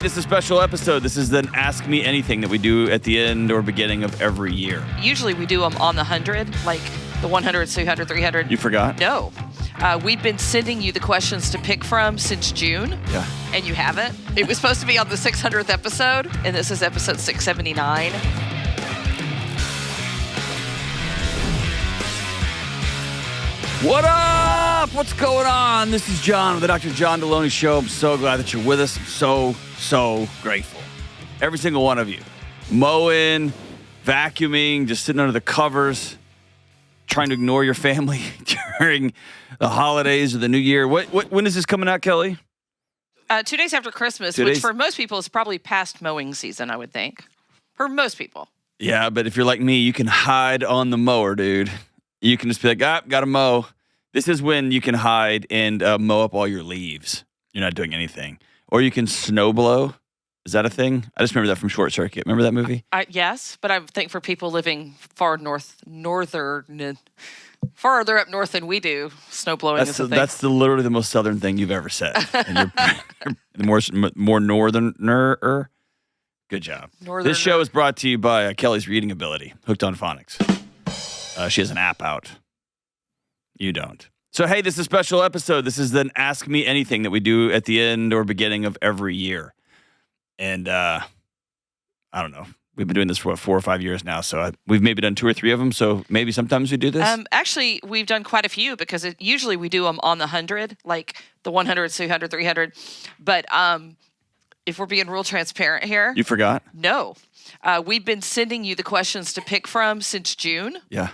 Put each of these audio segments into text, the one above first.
this is a special episode. This is an Ask Me Anything that we do at the end or beginning of every year. Usually we do them on the 100, like the 100, 200, 300. You forgot? No. We've been sending you the questions to pick from since June. Yeah. And you haven't. It was supposed to be on the 600th episode, and this is episode 679. What up? What's going on? This is John with the Dr. John Delony Show. I'm so glad that you're with us. I'm so grateful. Every single one of you. Mowing, vacuuming, just sitting under the covers, trying to ignore your family during the holidays or the new year. When is this coming out, Kelly? 2 days after Christmas, 2 which days? for most people is probably past mowing season, I would think. For most people. Yeah, but if you're like me, you can hide on the mower, dude. You can just be like, got to mow. This is when you can hide and mow up all your leaves. You're not doing anything. Or you can snow blow. Is that a thing? I just remember that from Short Circuit. Remember that movie? Yes, but I think for people living farther up north than we do, snow blowing is a thing. That's literally the most southern thing you've ever said. And you're more northerner. Good job. Northerner. This show is brought to you by Kelly's Reading Ability, Hooked on Phonics. She has an app out. You don't. So, hey, this is a special episode. This is an Ask Me Anything that we do at the end or beginning of every year. And I don't know. We've been doing this for, 4 or 5 years now, so we've maybe done 2 or 3 of them, so maybe sometimes we do this? Actually, we've done quite a few because usually we do them on the 100, like the 100, 200, 300. But if we're being real transparent here. You forgot? No. We've been sending you the questions to pick from since June. Yeah.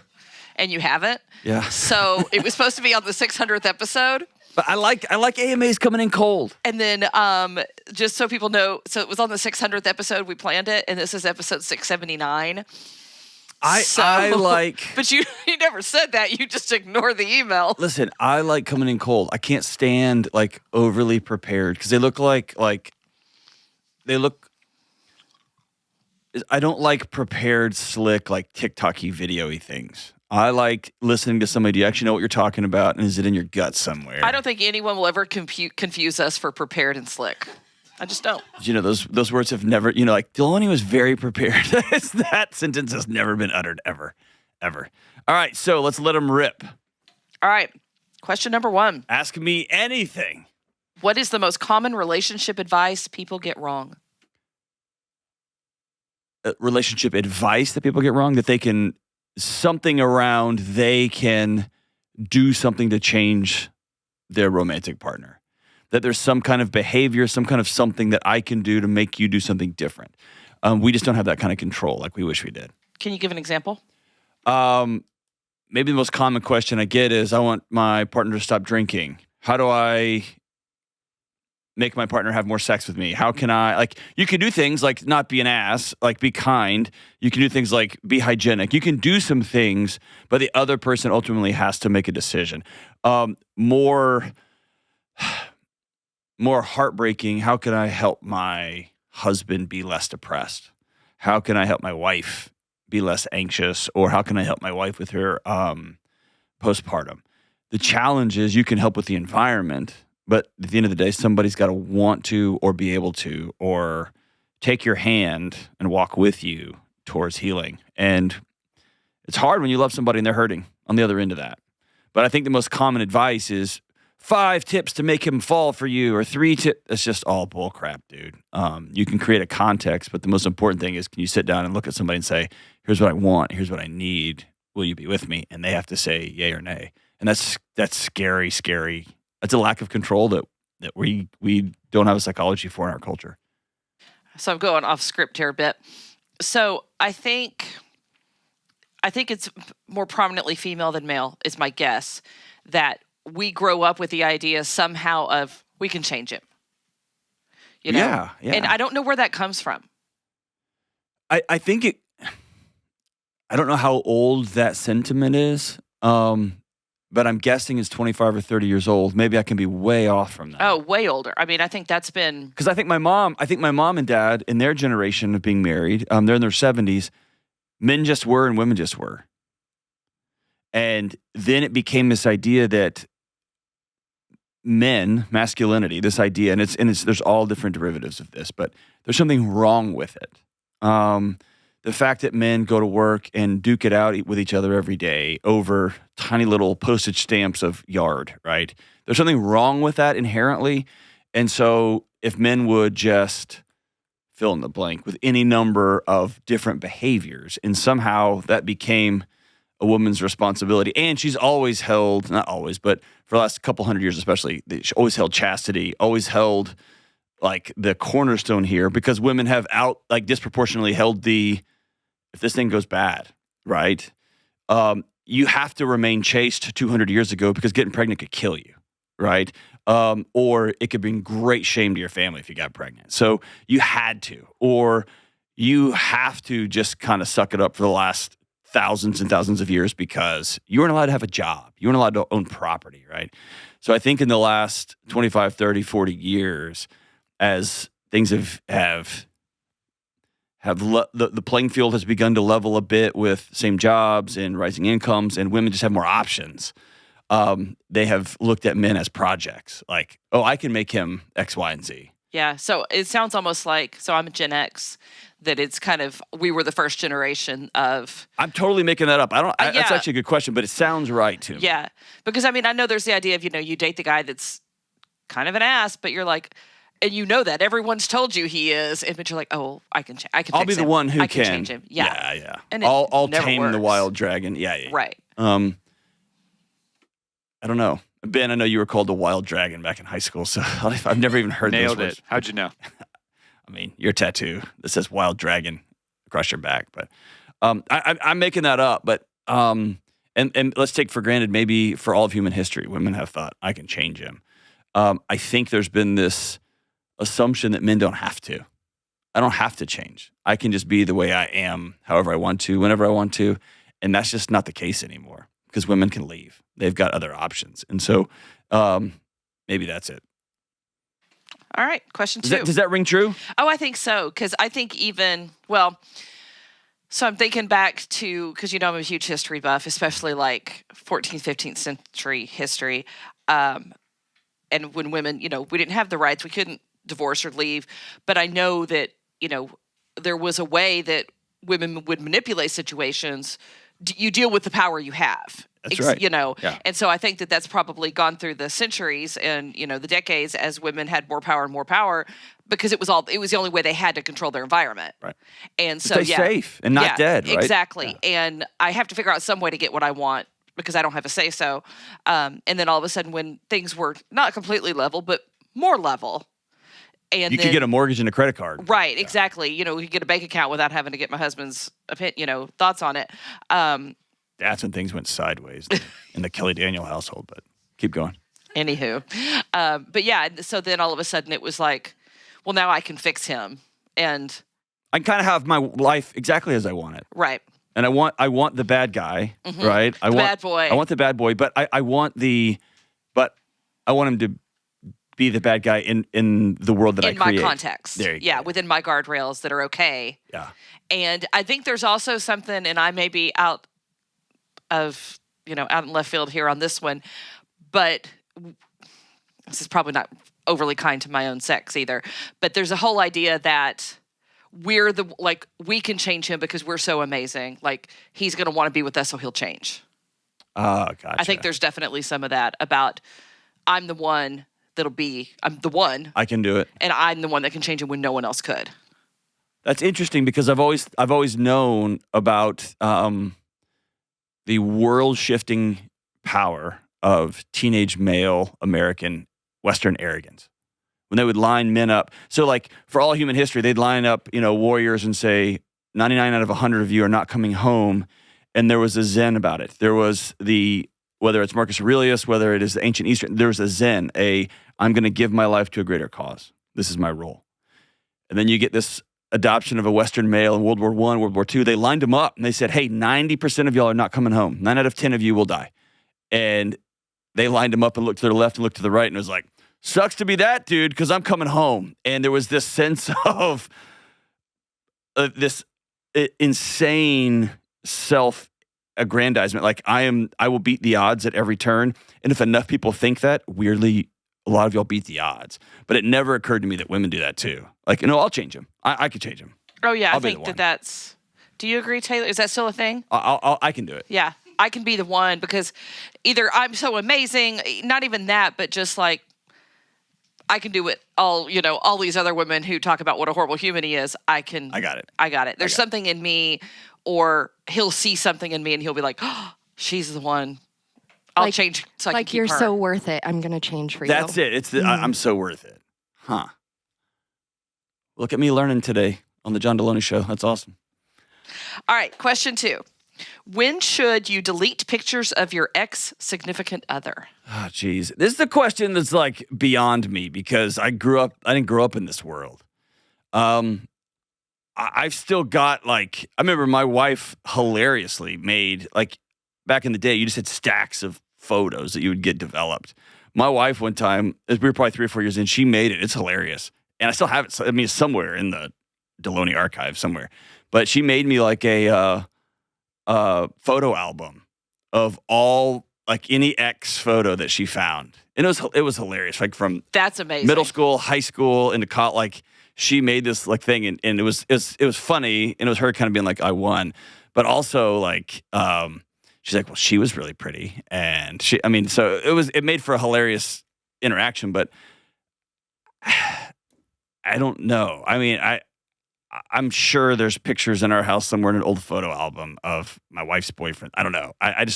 And you haven't. Yeah. So it was supposed to be on the 600th episode. But I like AMAs coming in cold. And then just so people know, so it was on the 600th episode. We planned it, and this is episode 679. I like... But you never said that. You just ignored the email. Listen, I like coming in cold. I can't stand, like, overly prepared because they look like... They look... I don't like prepared, slick, like TikTok-y, video-y things. I like listening to somebody. Do you actually know what you're talking about? And is it in your gut somewhere? I don't think anyone will ever confuse us for prepared and slick. I just don't. You know, those words have never, like Delony was very prepared. That sentence has never been uttered ever. All right, so let's let them rip. All right. Question number 1. Ask me anything. What is the most common relationship advice people get wrong? Relationship advice that people get wrong, that they can do something to change their romantic partner, that there's some kind of behavior, some kind of something that I can do to make you do something different. We just don't have that kind of control like we wish we did. Can you give an example? Maybe the most common question I get is, I want my partner to stop drinking. How do I make my partner have more sex with me? How can I, you can do things like not be an ass, like be kind. You can do things like be hygienic. You can do some things, but the other person ultimately has to make a decision. More heartbreaking, how can I help my husband be less depressed? How can I help my wife be less anxious? Or how can I help my wife with her postpartum? The challenge is you can help with the environment, but at the end of the day, somebody's got to want to or be able to or take your hand and walk with you towards healing. And it's hard when you love somebody and they're hurting on the other end of that. But I think the most common advice is 5 tips to make him fall for you or 3 tips. That's just all bull crap, dude. You can create a context, but the most important thing is, can you sit down and look at somebody and say, here's what I want, here's what I need. Will you be with me? And they have to say yay or nay. And that's scary. That's a lack of control that we don't have a psychology for in our culture. So I'm going off script here a bit. So I think it's more prominently female than male is my guess, that we grow up with the idea somehow of we can change it. Yeah. And I don't know where that comes from. I think I don't know how old that sentiment is. But I'm guessing it's 25 or 30 years old. Maybe I can be way off from that. Oh, way older. I mean, I think that's been... Because I think my mom and dad, in their generation of being married, they're in their 70s, men just were and women just were. And then it became this idea that men, masculinity, this idea, and there's all different derivatives of this, but there's something wrong with it. The fact that men go to work and duke it out with each other every day over tiny little postage stamps of yard, right? There's something wrong with that inherently. And so if men would just fill in the blank with any number of different behaviors, and somehow that became a woman's responsibility. And she's always held, not always, but for the last couple hundred years especially, she always held chastity, always held like the cornerstone here, because women have disproportionately held if this thing goes bad, right? You have to remain chaste 200 years ago because getting pregnant could kill you, right? Or it could bring great shame to your family if you got pregnant. So you had to, or you have to just kind of suck it up for the last thousands and thousands of years because you weren't allowed to have a job. You weren't allowed to own property, right? So I think in the last 25, 30, 40 years, as things the playing field has begun to level a bit with same jobs and rising incomes, and women just have more options. They have looked at men as projects, like, oh, I can make him X, Y, and Z. Yeah, so it sounds almost like, so I'm a Gen X, that it's kind of, we were the first generation of... I'm totally making that up. That's actually a good question, but it sounds right to me. Yeah, because I mean, I know there's the idea of, you date the guy that's kind of an ass, but you're like, and you know that everyone's told you he is, but you're like, oh, I can fix him. I'll be the one who I can change him. Yeah. And I'll never tame works. the wild dragon. Yeah. Right. I don't know. Ben, I know you were called the wild dragon back in high school, so I've never even heard Nailed those words. it. How'd you know? I mean, your tattoo that says wild dragon across your back, but I'm making that up. But and let's take for granted, maybe for all of human history, women have thought, I can change him. I think there's been this assumption that men don't have to. I don't have to change. I can just be the way I am, however I want to, whenever I want to. And that's just not the case anymore, because women can leave. They've got other options. And so maybe that's it. All right, question 2. Does that ring true? Oh, I think so, because I think so I'm thinking back to, because I'm a huge history buff, especially like 14th, 15th century history. And when women, we didn't have the rights, we couldn't divorce or leave. But I know that, there was a way that women would manipulate situations. You deal with the power you have. That's right. Yeah. And so I think that that's probably gone through the centuries and, the decades as women had more power because it was the only way they had to control their environment. Right. And so, stay safe and not dead, right? Exactly. Yeah. And I have to figure out some way to get what I want because I don't have a say-so. And then all of a sudden when things were not completely level, but more level. And you could get a mortgage and a credit card. Right, exactly. You could get a bank account without having to get my husband's thoughts on it. That's when things went sideways in the Kelly Daniel household, but keep going. Anywho. But yeah, so then all of a sudden it was like, well, now I can fix him. And I can kind of have my life exactly as I want it. Right. And I want the bad guy, right? Bad boy. I want the bad boy, but I want him to be the bad guy in the world that I create. In my context. There you go. Within my guardrails that are okay. Yeah. And I think there's also something, and I may be out in left field here on this one, but this is probably not overly kind to my own sex either, but there's a whole idea that we can change him because we're so amazing. Like, he's going to want to be with us, so he'll change. Oh, gotcha. I think there's definitely some of that about I'm the one. I can do it. And I'm the one that can change it when no one else could. That's interesting because I've always known about the world-shifting power of teenage male American Western arrogance. When they would line men up. So like for all human history, they'd line up, warriors and say 99 out of 100 of you are not coming home. And there was a zen about it. There was whether it's Marcus Aurelius, whether it is the ancient Eastern, there was a zen, I'm going to give my life to a greater cause. This is my role. And then you get this adoption of a Western male in World War I, World War II. They lined them up and they said, hey, 90% of y'all are not coming home. 9 out of 10 of you will die. And they lined them up and looked to the left and looked to the right and was like, sucks to be that dude because I'm coming home. And there was this sense of this insane self-aggrandizement. Like I will beat the odds at every turn. And if enough people think that, weirdly, a lot of y'all beat the odds. But it never occurred to me that women do that too. Like, I'll change them. I could change them. Oh yeah, I'll I be the think one. that's. Do you agree, Taylor? Is that still a thing? I can do it. Yeah, I can be the one because either I'm so amazing, not even that, but just like I can do it all, all these other women who talk about what a horrible human he is, I got it. There's something in me, or he'll see something in me and he'll be like, oh, she's the one. I'll change so I can keep you're her. so worth it. I'm going to change for you. That's it. It's I'm so worth it. Huh. Look at me learning today on the John Delony Show. That's awesome. All right, question 2. When should you delete pictures of your ex-significant other? Oh, geez. This is a question that's like beyond me because I didn't grow up in this world. I've still got I remember my wife hilariously made, back in the day, you just had stacks of photos that you would get developed. My wife one time, we were probably 3 or 4 years in, she made it. It's hilarious. And I still have it. I mean, it's somewhere in the Delony archive somewhere. But she made me a photo album of all, any ex photo that she found. And it was hilarious. From That's amazing. Middle school, high school, into college, she made this thing, and it was funny, and it was her kind of being like, I won. But also she's like, well, she was really pretty. And so it made for a hilarious interaction, but I don't know. I'm sure there's pictures in our house somewhere in an old photo album of my wife's boyfriend. I don't know. I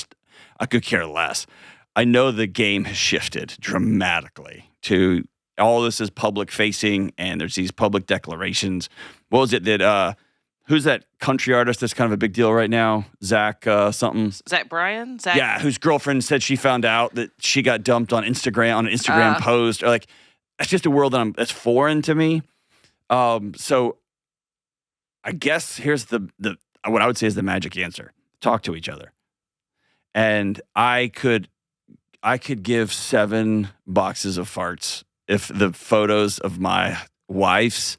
could care less. I know the game has shifted dramatically to all this is public facing, and there's these public declarations. What was it that, who's that country artist that's kind of a big deal right now? Zach something. Zach Bryan? Yeah, whose girlfriend said she found out that she got dumped on Instagram, on an Instagram post. Or that's just a world that's foreign to me. So I guess here's the what I would say is the magic answer. Talk to each other. And I could give 7 boxes of farts if the photos of my wife's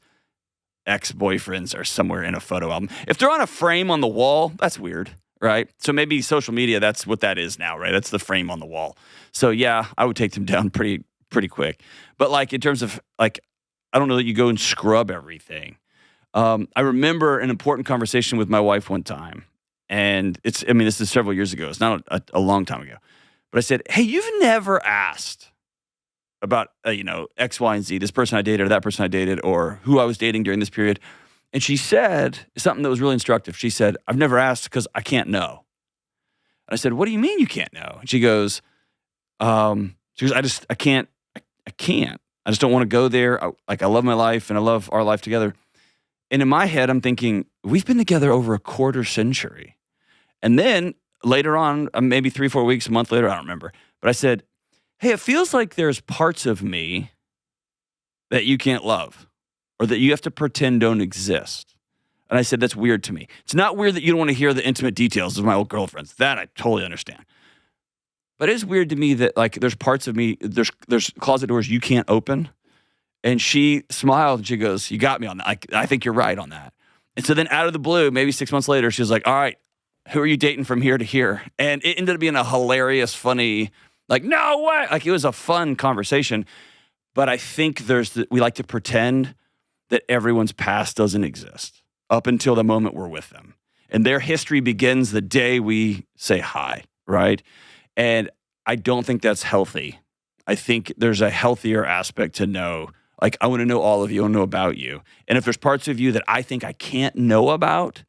ex-boyfriends are somewhere in a photo album. If they're on a frame on the wall, that's weird, right? So maybe social media, that's what that is now, right? That's the frame on the wall. So yeah, I would take them down pretty quick. But in terms of I don't know that you go and scrub everything. I remember an important conversation with my wife one time, and this is several years ago. It's not a long time ago. But I said, hey, you've never asked about, X, Y, and Z, this person I dated or that person I dated or who I was dating during this period. And she said something that was really instructive. She said, I've never asked because I can't know. And I said, what do you mean you can't know? And she goes, I can't. I just don't want to go there. I love my life and I love our life together. And in my head, I'm thinking, we've been together over a quarter century. And then later on, maybe 3-4 weeks, a month later, I don't remember. But I said, hey, it feels like there's parts of me that you can't love or that you have to pretend don't exist. And I said, that's weird to me. It's not weird that you don't want to hear the intimate details of my old girlfriends. That I totally understand. But it is weird to me that there's parts of me, there's closet doors you can't open. And she smiled and she goes, you got me on that. I think you're right on that. And so then out of the blue, maybe 6 months later, she was like, all right, who are you dating from here to here? And it ended up being a hilarious, funny, no way. It was a fun conversation. But I think we like to pretend that everyone's past doesn't exist up until the moment we're with them. And their history begins the day we say hi, right? And I don't think that's healthy. I think there's a healthier aspect to know. I want to know all of you. I want to know about you. And if there's parts of you that I think I can't know about,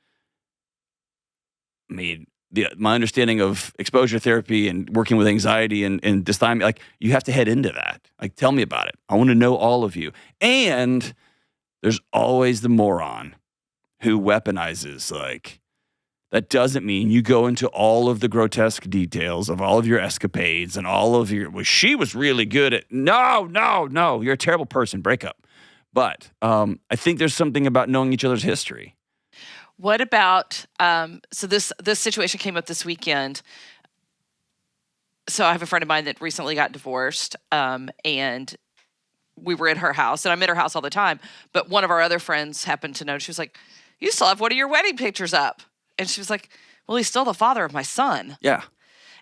my understanding of exposure therapy and working with anxiety and dysthymia, you have to head into that. Tell me about it. I want to know all of you. And there's always the moron who weaponizes, that doesn't mean you go into all of the grotesque details of all of your escapades and all of she was really good at, no, you're a terrible person, break up. But I think there's something about knowing each other's history. What about, so this situation came up this weekend. So I have a friend of mine that recently got divorced, and we were at her house, and I'm at her house all the time, but one of our other friends happened to know, she was like, you still have one of your wedding pictures up. And she was like, well, he's still the father of my son. Yeah.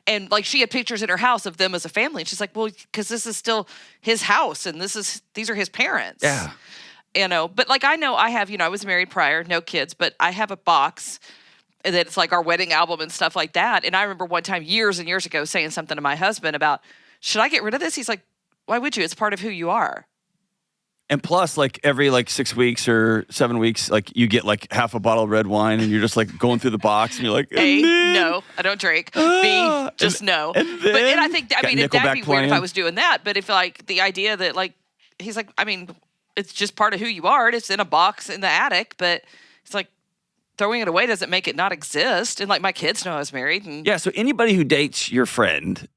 And like she had pictures in her house of them as a family. And she's like, well, because this is still his house and these are his parents. Yeah. But like I know I have, I was married prior, no kids, but I have a box that it's like our wedding album and stuff like that. And I remember one time years and years ago saying something to my husband about, should I get rid of this? He's like, why would you? It's part of who you are. And plus, like every 6 weeks or 7 weeks, like you get like half a bottle of red wine, and you're just like going through the box, and you're like, A, no, I don't drink. B, just no. And I think that'd be Nickelback weird if I playing. was doing that. But if like the idea that like he's like, I mean, it's just part of who you are. It's in a box in the attic, but it's like throwing it away doesn't make it not exist. And like my kids know I was married. And Yeah, so anybody who dates your friend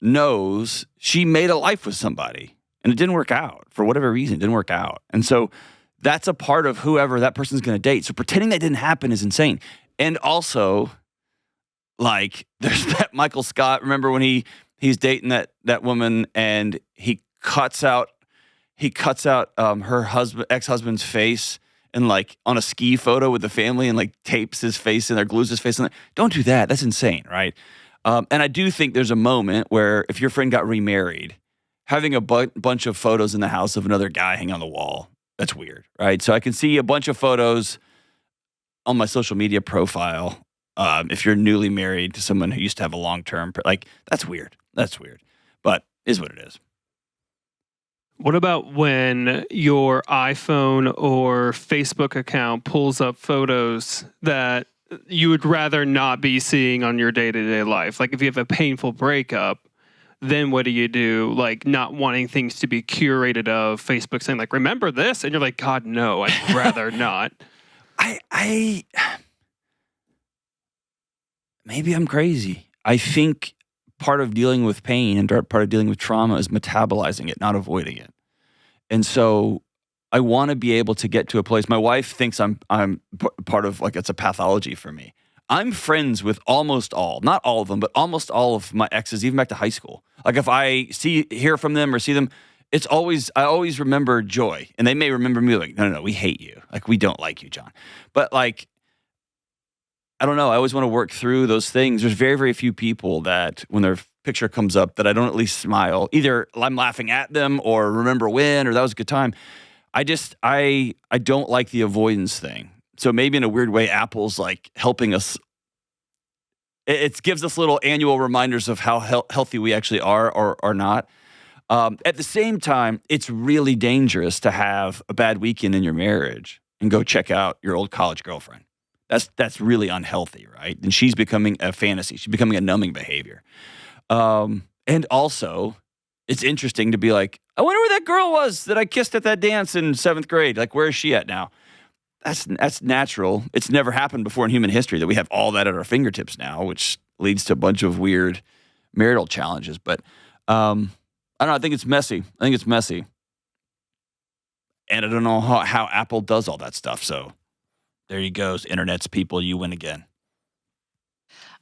knows she made a life with somebody. And it didn't work out. For whatever reason, it didn't work out. And so that's a part of whoever that person's going to date. So pretending that didn't happen is insane. And also, like, there's that Michael Scott. Remember when he's dating that woman and he cuts out her ex-husband's face and like on a ski photo with the family and like tapes his face in there, glues his face in there. Don't do that. That's insane, right? And I do think there's a moment where if your friend got remarried, having a bunch of photos in the house of another guy hanging on the wall, that's weird, right? So I can see a bunch of photos on my social media profile if you're newly married to someone who used to have a long-term, like, that's weird. That's weird. But is what it is. What about when your iPhone or Facebook account pulls up photos that you would rather not be seeing on your day-to-day life? Like if you have a painful breakup, then what do you do? Like not wanting things to be curated of Facebook saying like, remember this? And you're like, God, no, I'd rather not. I maybe I'm crazy. I think part of dealing with pain and part of dealing with trauma is metabolizing it, not avoiding it. And so I want to be able to get to a place. My wife thinks I'm part of, like, it's a pathology for me. I'm friends with almost all, not all of them, but almost all of my exes, even back to high school. Like if I hear from them or see them, I always remember Joy, and they may remember me like, no, we hate you. Like we don't like you, John. But like, I don't know. I always want to work through those things. There's very, very few people that when their picture comes up that I don't at least smile. Either I'm laughing at them or remember when, or that was a good time. I don't like the avoidance thing. So maybe in a weird way, Apple's like helping us. It gives us little annual reminders of how healthy we actually are or are not. At the same time, it's really dangerous to have a bad weekend in your marriage and go check out your old college girlfriend. That's really unhealthy, right? And she's becoming a fantasy. She's becoming a numbing behavior. And also, it's interesting to be like, I wonder where that girl was that I kissed at that dance in 7th grade. Like, where is she at now? That's natural. It's never happened before in human history that we have all that at our fingertips now, which leads to a bunch of weird marital challenges. But I don't know. I think it's messy. And I don't know how Apple does all that stuff. So there you go. Internet's people, you win again.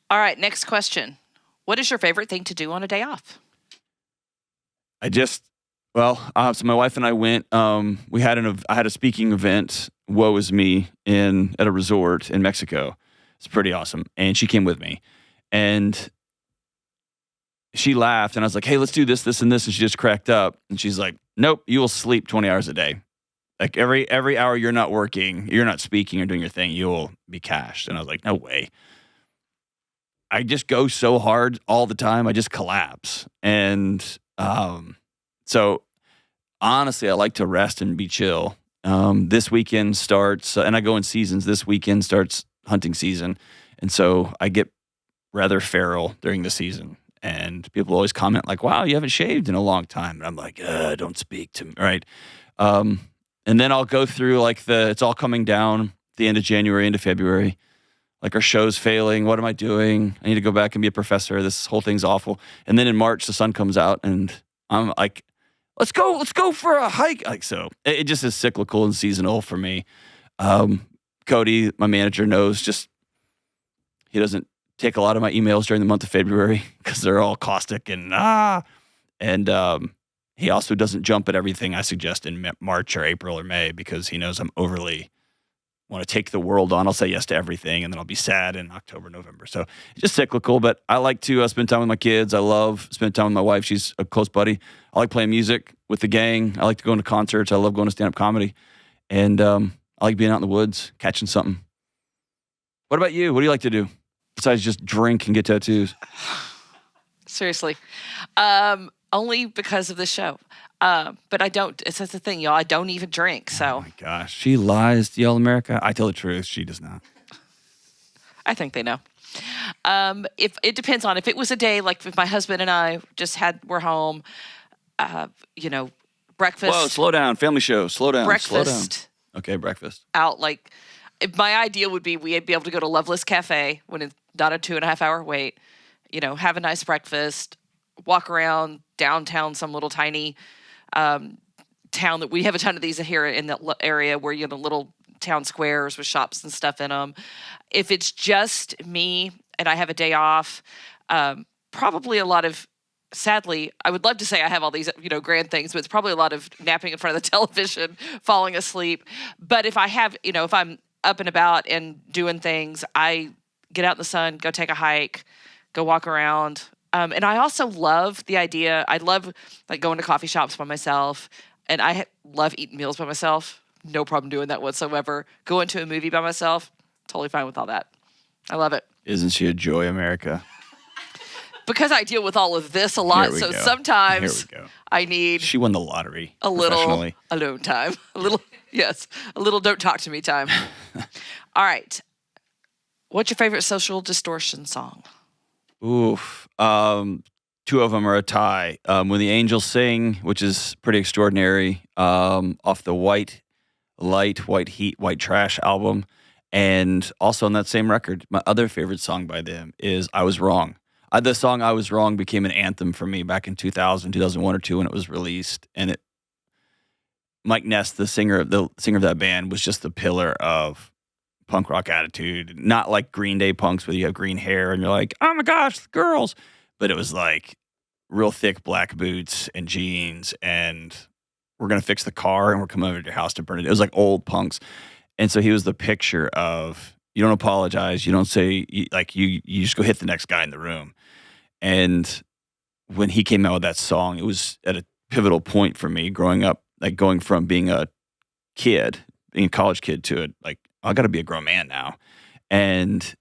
All right, next question. What is your favorite thing to do on a day off? So my wife and I went, I had a speaking event, Woe Is Me, at a resort in Mexico. It's pretty awesome. And she came with me. And she laughed, and I was like, hey, let's do this, this, and this. And she just cracked up. And she's like, nope, you will sleep 20 hours a day. Like every hour you're not working, you're not speaking or doing your thing, you will be cashed. And I was like, no way. I just go so hard all the time, I just collapse. And so honestly, I like to rest and be chill. This weekend starts, and I go in seasons. This weekend starts hunting season. And so I get rather feral during the season. And people always comment like, wow, you haven't shaved in a long time. And I'm like, don't speak to me, right? And then I'll go through it's all coming down at the end of January into February. Like our show's failing. What am I doing? I need to go back and be a professor. This whole thing's awful. And then in March, the sun comes out and I'm like, let's go for a hike. Like, so it just is cyclical and seasonal for me. Cody, my manager, knows he doesn't take a lot of my emails during the month of February because they're all caustic and he also doesn't jump at everything I suggest in March or April or May because he knows I'm overly want to take the world on. I'll say yes to everything, and then I'll be sad in October, November. So it's just cyclical, but I like to spend time with my kids. I love spending time with my wife. She's a close buddy. I like playing music with the gang. I like to go into concerts. I love going to stand-up comedy. And I like being out in the woods, catching something. What about you? What do you like to do besides just drink and get tattoos? Seriously. Only because of this show. But I don't. It's just the thing, y'all. I don't even drink. So. Oh my gosh, she lies to y'all, America. I tell the truth. She does not. I think they know. If it depends on if it was a day like if my husband and I just were home, breakfast. Whoa, slow down. Family show. Slow down. Breakfast. Slow down. Okay, breakfast. Out like, my ideal would be we'd be able to go to Loveless Cafe when it's not a 2.5 hour wait. Have a nice breakfast, walk around downtown, some little tiny town that we have a ton of these here in the area where little town squares with shops and stuff in them. If it's just me and I have a day off, probably a lot of, sadly, I would love to say I have all these, grand things, but it's probably a lot of napping in front of the television, falling asleep. But if I have, if I'm up and about and doing things, I get out in the sun, go take a hike, go walk around. And I also love the idea. I love like going to coffee shops by myself, and I love eating meals by myself. No problem doing that whatsoever. Going to a movie by myself, totally fine with all that. I love it. Isn't she a joy, America? Because I deal with all of this a lot, so sometimes I need. She won the lottery. A little alone time. A little don't talk to me time. All right. What's your favorite Social Distortion song? Oof. Two of them are a tie. When the Angels Sing, which is pretty extraordinary, off the White Light, White Heat, White Trash album. And also on that same record, my other favorite song by them is I Was Wrong. The song I Was Wrong became an anthem for me back in 2000, 2001 or 2 when it was released. And Mike Ness, the singer of that band, was just the pillar of punk rock attitude. Not like Green Day punks where you have green hair and you're like, oh my gosh, girls. But it was like real thick black boots and jeans, and we're going to fix the car and we're coming over to your house to burn it. It was like old punks. And so he was the picture of, you don't apologize. You don't say, you just go hit the next guy in the room. And when he came out with that song, it was at a pivotal point for me growing up, like going from being a college kid to I got to be a grown man now. And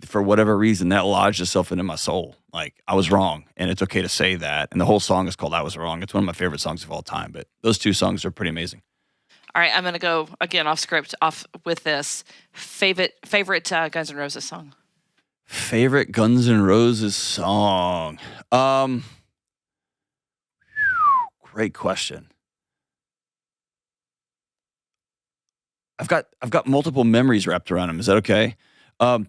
for whatever reason, that lodged itself into my soul. Like, I was wrong, and it's okay to say that. And the whole song is called I Was Wrong. It's one of my favorite songs of all time, but those two songs are pretty amazing. All right, I'm going to go, again, off script, off with this. Favorite Guns N' Roses song? Favorite Guns N' Roses song? Great question. I've got multiple memories wrapped around them. Is that okay?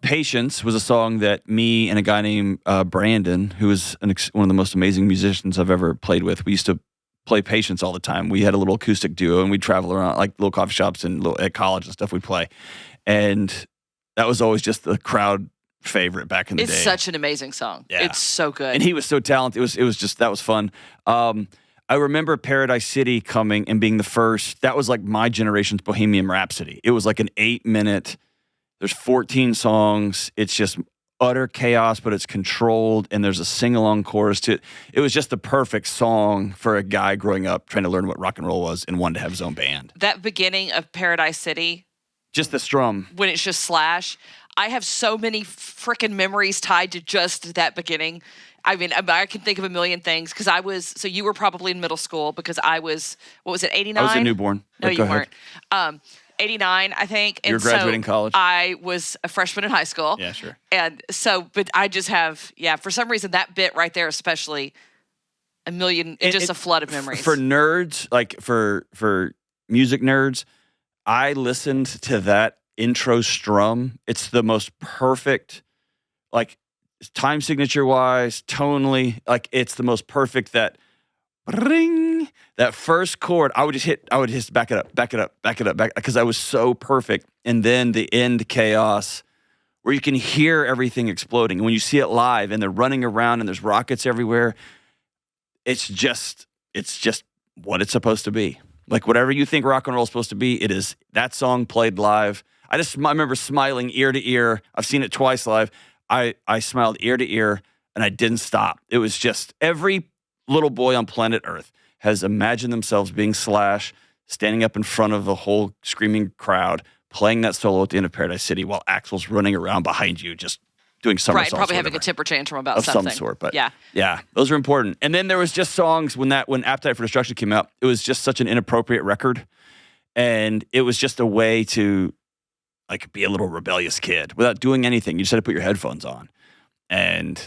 Patience was a song that me and a guy named Brandon, who is one of the most amazing musicians I've ever played with, we used to play Patience all the time. We had a little acoustic duo, and we'd travel around like little coffee shops and at college and stuff. We'd play, and that was always just the crowd favorite back in the day. It's such an amazing song. Yeah. It's so good, and he was so talented. It was just that was fun. I remember Paradise City coming and being the first. That was like my generation's Bohemian Rhapsody. It was like an 8-minute. There's 14 songs. It's just utter chaos, but it's controlled, and there's a sing-along chorus to it. It was just the perfect song for a guy growing up trying to learn what rock and roll was and wanted to have his own band. That beginning of Paradise City. Just the strum. When it's just Slash. I have so many freaking memories tied to just that beginning. I mean, I can think of a million things because so you were probably in middle school because I was, what was it, 89? I was a newborn. No, you weren't. 89, I think. And you were graduating college? I was a freshman in high school. Yeah, sure. And so, but I just have, for some reason, that bit right there, especially a flood of memories. For nerds, like for music nerds, I listened to that intro strum. It's the most perfect, like, time signature wise, tonally, like it's the most perfect that ring, that first chord. I would just back it up, because I was so perfect. And then the end chaos where you can hear everything exploding. And when you see it live and they're running around and there's rockets everywhere, it's just what it's supposed to be. Like whatever you think rock and roll is supposed to be, it is. That song played live, I remember smiling ear to ear. I've seen it twice live. I smiled ear to ear, and I didn't stop. It was just every little boy on planet Earth has imagined themselves being Slash, standing up in front of the whole screaming crowd, playing that solo at the end of Paradise City while Axl's running around behind you, just doing somersaults. Right, probably having a temper tantrum about of something. some sort. But yeah, those are important. And then there was just songs when Appetite for Destruction came out. It was just such an inappropriate record, and it was just a way to like be a little rebellious kid without doing anything. You just had to put your headphones on, and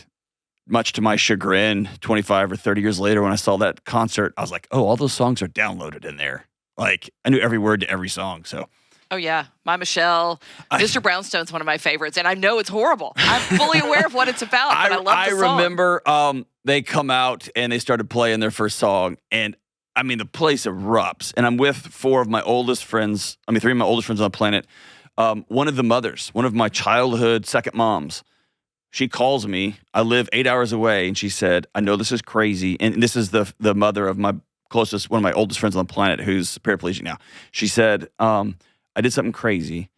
much to my chagrin, 25 or 30 years later, when I saw that concert, I was like, oh, all those songs are downloaded in there. Like, I knew every word to every song. So, oh, yeah. My Michelle. Mr. Brownstone's one of my favorites, and I know it's horrible. I'm fully aware of what it's about, but I love the song. I remember they come out and they started playing their first song, and I mean, the place erupts. And I'm with three of my oldest friends on the planet. One of the mothers, one of my childhood second moms, she calls me. I live 8 hours away, and she said, I know this is crazy. And this is the mother of one of my oldest friends on the planet who's paraplegic now. She said, I did something crazy.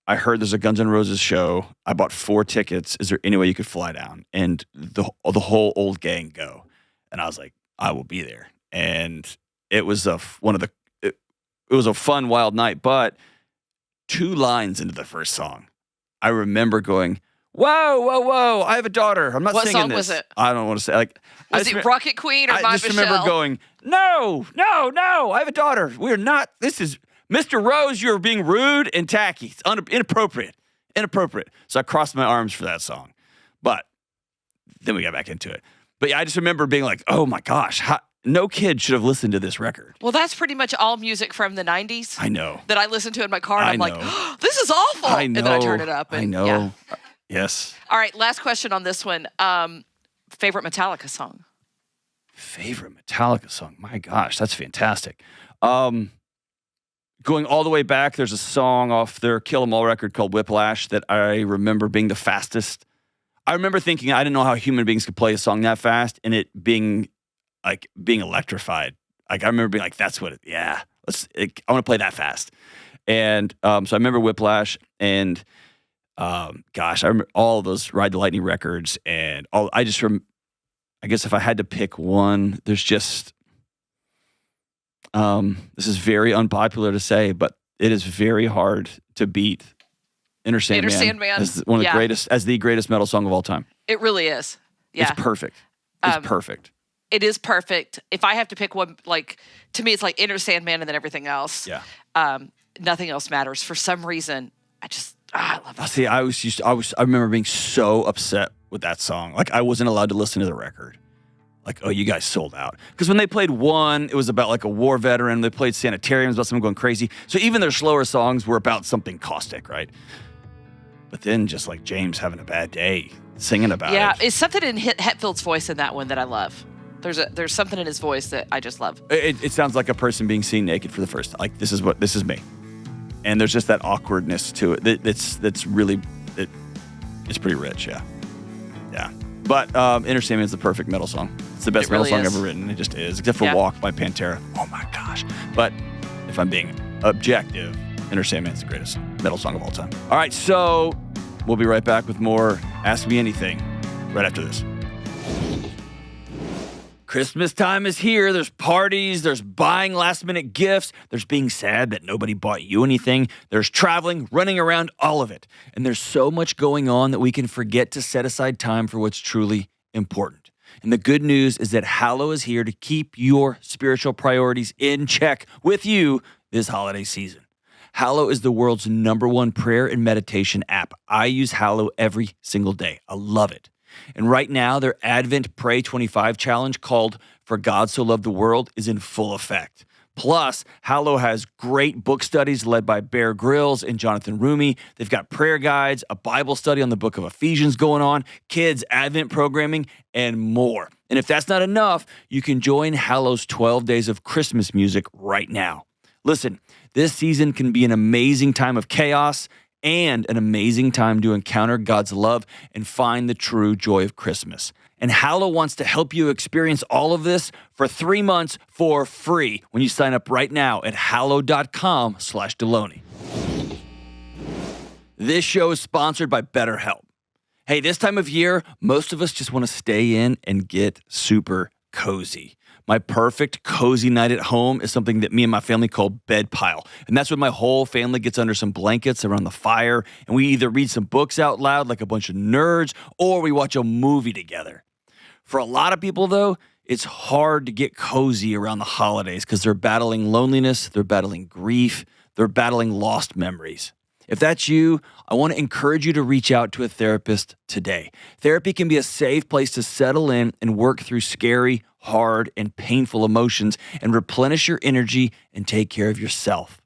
I heard there's a Guns N' Roses show. I bought 4 tickets. Is there any way you could fly down? And the whole old gang go. And I was like, I will be there. And it was it was a fun, wild night. But 2 lines into the first song, I remember going, whoa, whoa, whoa, I have a daughter. I'm not singing this. What song was it? I don't want to say. Like, was it Rocket Queen or My Michelle? I just remember going, no, I have a daughter. We're not, this is, Mr. Rose, you're being rude and tacky. It's inappropriate. So I crossed my arms for that song. But then we got back into it. But yeah, I just remember being like, oh my gosh, no kid should have listened to this record. Well, that's pretty much all music from the 90s. I know. That I listened to in my car, and I'm like, oh, this is awful. I know. And then I turn it up. And, I know. Yeah. Yes. All right, last question on this one. Favorite Metallica song? Favorite Metallica song? My gosh, that's fantastic. Going all the way back, there's a song off their Kill 'Em All record called Whiplash that I remember being the fastest. I remember thinking I didn't know how human beings could play a song that fast, and it being electrified. Like, I remember being like, that's what I want to play that fast. And so I remember Whiplash, and gosh, I remember all those Ride the Lightning records, and I guess if I had to pick one, there's just, this is very unpopular to say, but it is very hard to beat Enter Sandman as one of the greatest, as the greatest metal song of all time. It really is. Yeah. It's perfect. It's perfect. It is perfect. If I have to pick one, like, to me, it's like Enter Sandman and then everything else. Yeah. Nothing else matters. For some reason, I love it. See, I remember being so upset with that song. Like, I wasn't allowed to listen to the record. Like, oh, you guys sold out. Because when they played One, it was about like a war veteran. They played Sanitariums about someone going crazy. So even their slower songs were about something caustic, right? But then just like James having a bad day, singing about it. Yeah, it's something in Hetfield's voice in that one that I love. There's something in his voice that I just love. It sounds like a person being seen naked for the first time. Like, this is me. And there's just that awkwardness to it. That's really, it's pretty rich, yeah. Yeah. But Enter Sandman is the perfect metal song. It's the best metal song ever written. It just is, except for Walk by Pantera. Oh my gosh. But if I'm being objective, Enter Sandman is the greatest metal song of all time. All right, so we'll be right back with more Ask Me Anything right after this. Christmas time is here. There's parties. There's buying last-minute gifts. There's being sad that nobody bought you anything. There's traveling, running around, all of it. And there's so much going on that we can forget to set aside time for what's truly important. And the good news is that Hallow is here to keep your spiritual priorities in check with you this holiday season. Hallow is the world's #1 prayer and meditation app. I use Hallow every single day. I love it. And right now, their Advent Pray 25 challenge called For God So Loved the World is in full effect. Plus, Hallow has great book studies led by Bear Grylls and Jonathan Rumi. They've got prayer guides, a Bible study on the book of Ephesians going on, kids' Advent programming, and more. And if that's not enough, you can join Hallow's 12 Days of Christmas music right now. Listen, this season can be an amazing time of chaos and an amazing time to encounter God's love and find the true joy of Christmas. And Hallow wants to help you experience all of this for 3 months for free when you sign up right now at hallow.com/Delony. This show is sponsored by BetterHelp. Hey, this time of year, most of us just want to stay in and get super cozy. My perfect cozy night at home is something that me and my family call bed pile. And that's when my whole family gets under some blankets around the fire, and we either read some books out loud like a bunch of nerds, or we watch a movie together. For a lot of people, though, it's hard to get cozy around the holidays because they're battling loneliness, they're battling grief, they're battling lost memories. If that's you, I want to encourage you to reach out to a therapist today. Therapy can be a safe place to settle in and work through scary, hard, and painful emotions and replenish your energy and take care of yourself.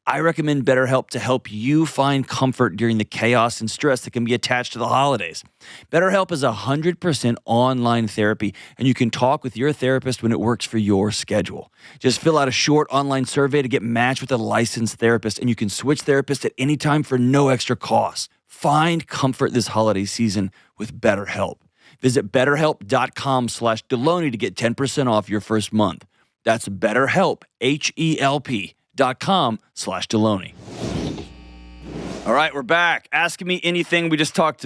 I recommend BetterHelp to help you find comfort during the chaos and stress that can be attached to the holidays. BetterHelp is 100% online therapy, and you can talk with your therapist when it works for your schedule. Just fill out a short online survey to get matched with a licensed therapist, and you can switch therapists at any time for no extra cost. Find comfort this holiday season with BetterHelp. Visit BetterHelp.com/Delony to get 10% off your first month. That's BetterHelp, HELP.com/Delony. All right, we're back. Asking me anything. We just talked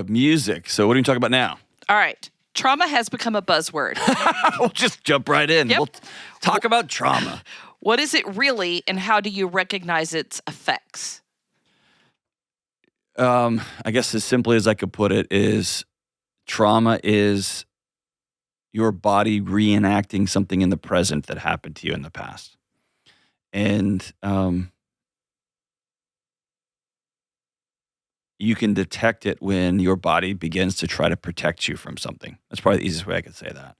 music. So what are we talking about now? All right. Trauma has become a buzzword. We'll just jump right in. Yep. We'll talk about trauma. What is it really, and how do you recognize its effects? I guess as simply as I could put it is trauma is your body reenacting something in the present that happened to you in the past. And you can detect it when your body begins to try to protect you from something. That's probably the easiest way I could say that.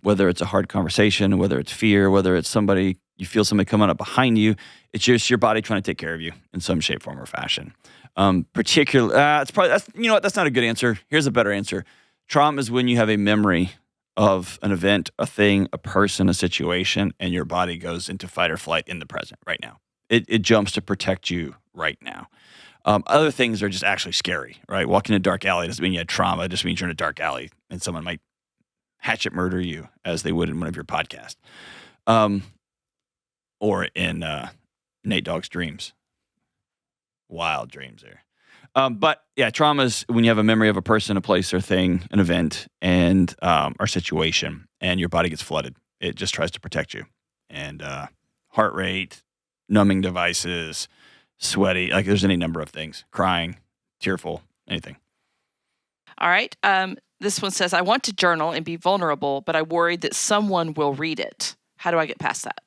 Whether it's a hard conversation, whether it's fear, whether it's somebody, you feel somebody coming up behind you, it's just your body trying to take care of you in some shape, form, or fashion. It's probably, you know what, that's not a good answer. Here's a better answer. Trauma is when you have a memory of an event, a thing, a person, a situation, and your body goes into fight or flight in the present right now. It jumps to protect you right now. Other things are just actually scary, right? Walking in a dark alley doesn't mean you had trauma. It just means you're in a dark alley and someone might hatchet murder you as they would in one of your podcasts. Or in Nate Dogg's dreams. Wild dreams there. But yeah, trauma is when you have a memory of a person, a place, or thing, an event, and or situation, and your body gets flooded. It just tries to protect you. And heart rate, numbing devices, sweaty, like there's any number of things. Crying, tearful, anything. All right. This one says, I want to journal and be vulnerable, but I worried that someone will read it. How do I get past that?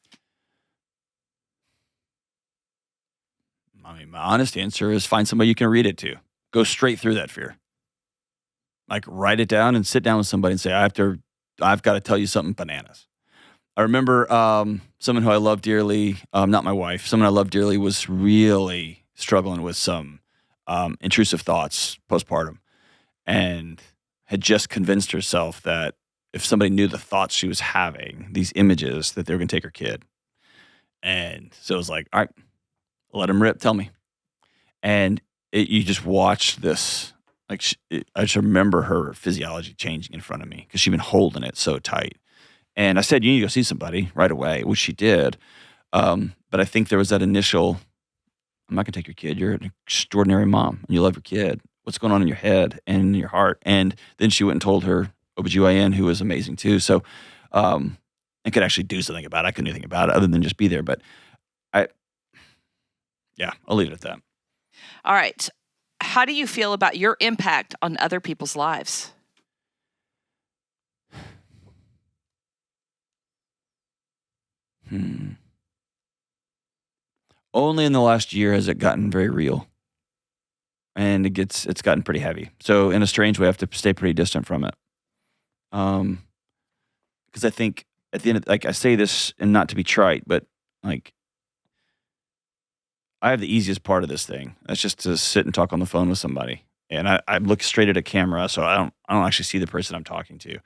I mean, my honest answer is find somebody you can read it to. Go straight through that fear. Like write it down and sit down with somebody and say, I've got to tell you something bananas. I remember someone who I love dearly, not my wife, someone I love dearly was really struggling with some intrusive thoughts postpartum and had just convinced herself that if somebody knew the thoughts she was having, these images, that they were going to take her kid. And so it was like, all right, let him rip, tell me. And you just watch this, like I just remember her physiology changing in front of me because she'd been holding it so tight. And I said, you need to go see somebody right away, which she did. But I think there was that initial, I'm not going to take your kid. You're an extraordinary mom and you love your kid. What's going on in your head and in your heart? And then she went and told her OBGYN, who was amazing too. So and could actually do something about it. I couldn't do anything about it other than just be there. But I'll leave it at that. All right. How do you feel about your impact on other people's lives? Only in the last year has it gotten very real. And it's gotten pretty heavy. So in a strange way, I have to stay pretty distant from it. Because I think at the end of, like I say this and not to be trite, but like I have the easiest part of this thing. That's just to sit and talk on the phone with somebody. And I look straight at a camera, so I don't actually see the person I'm talking to.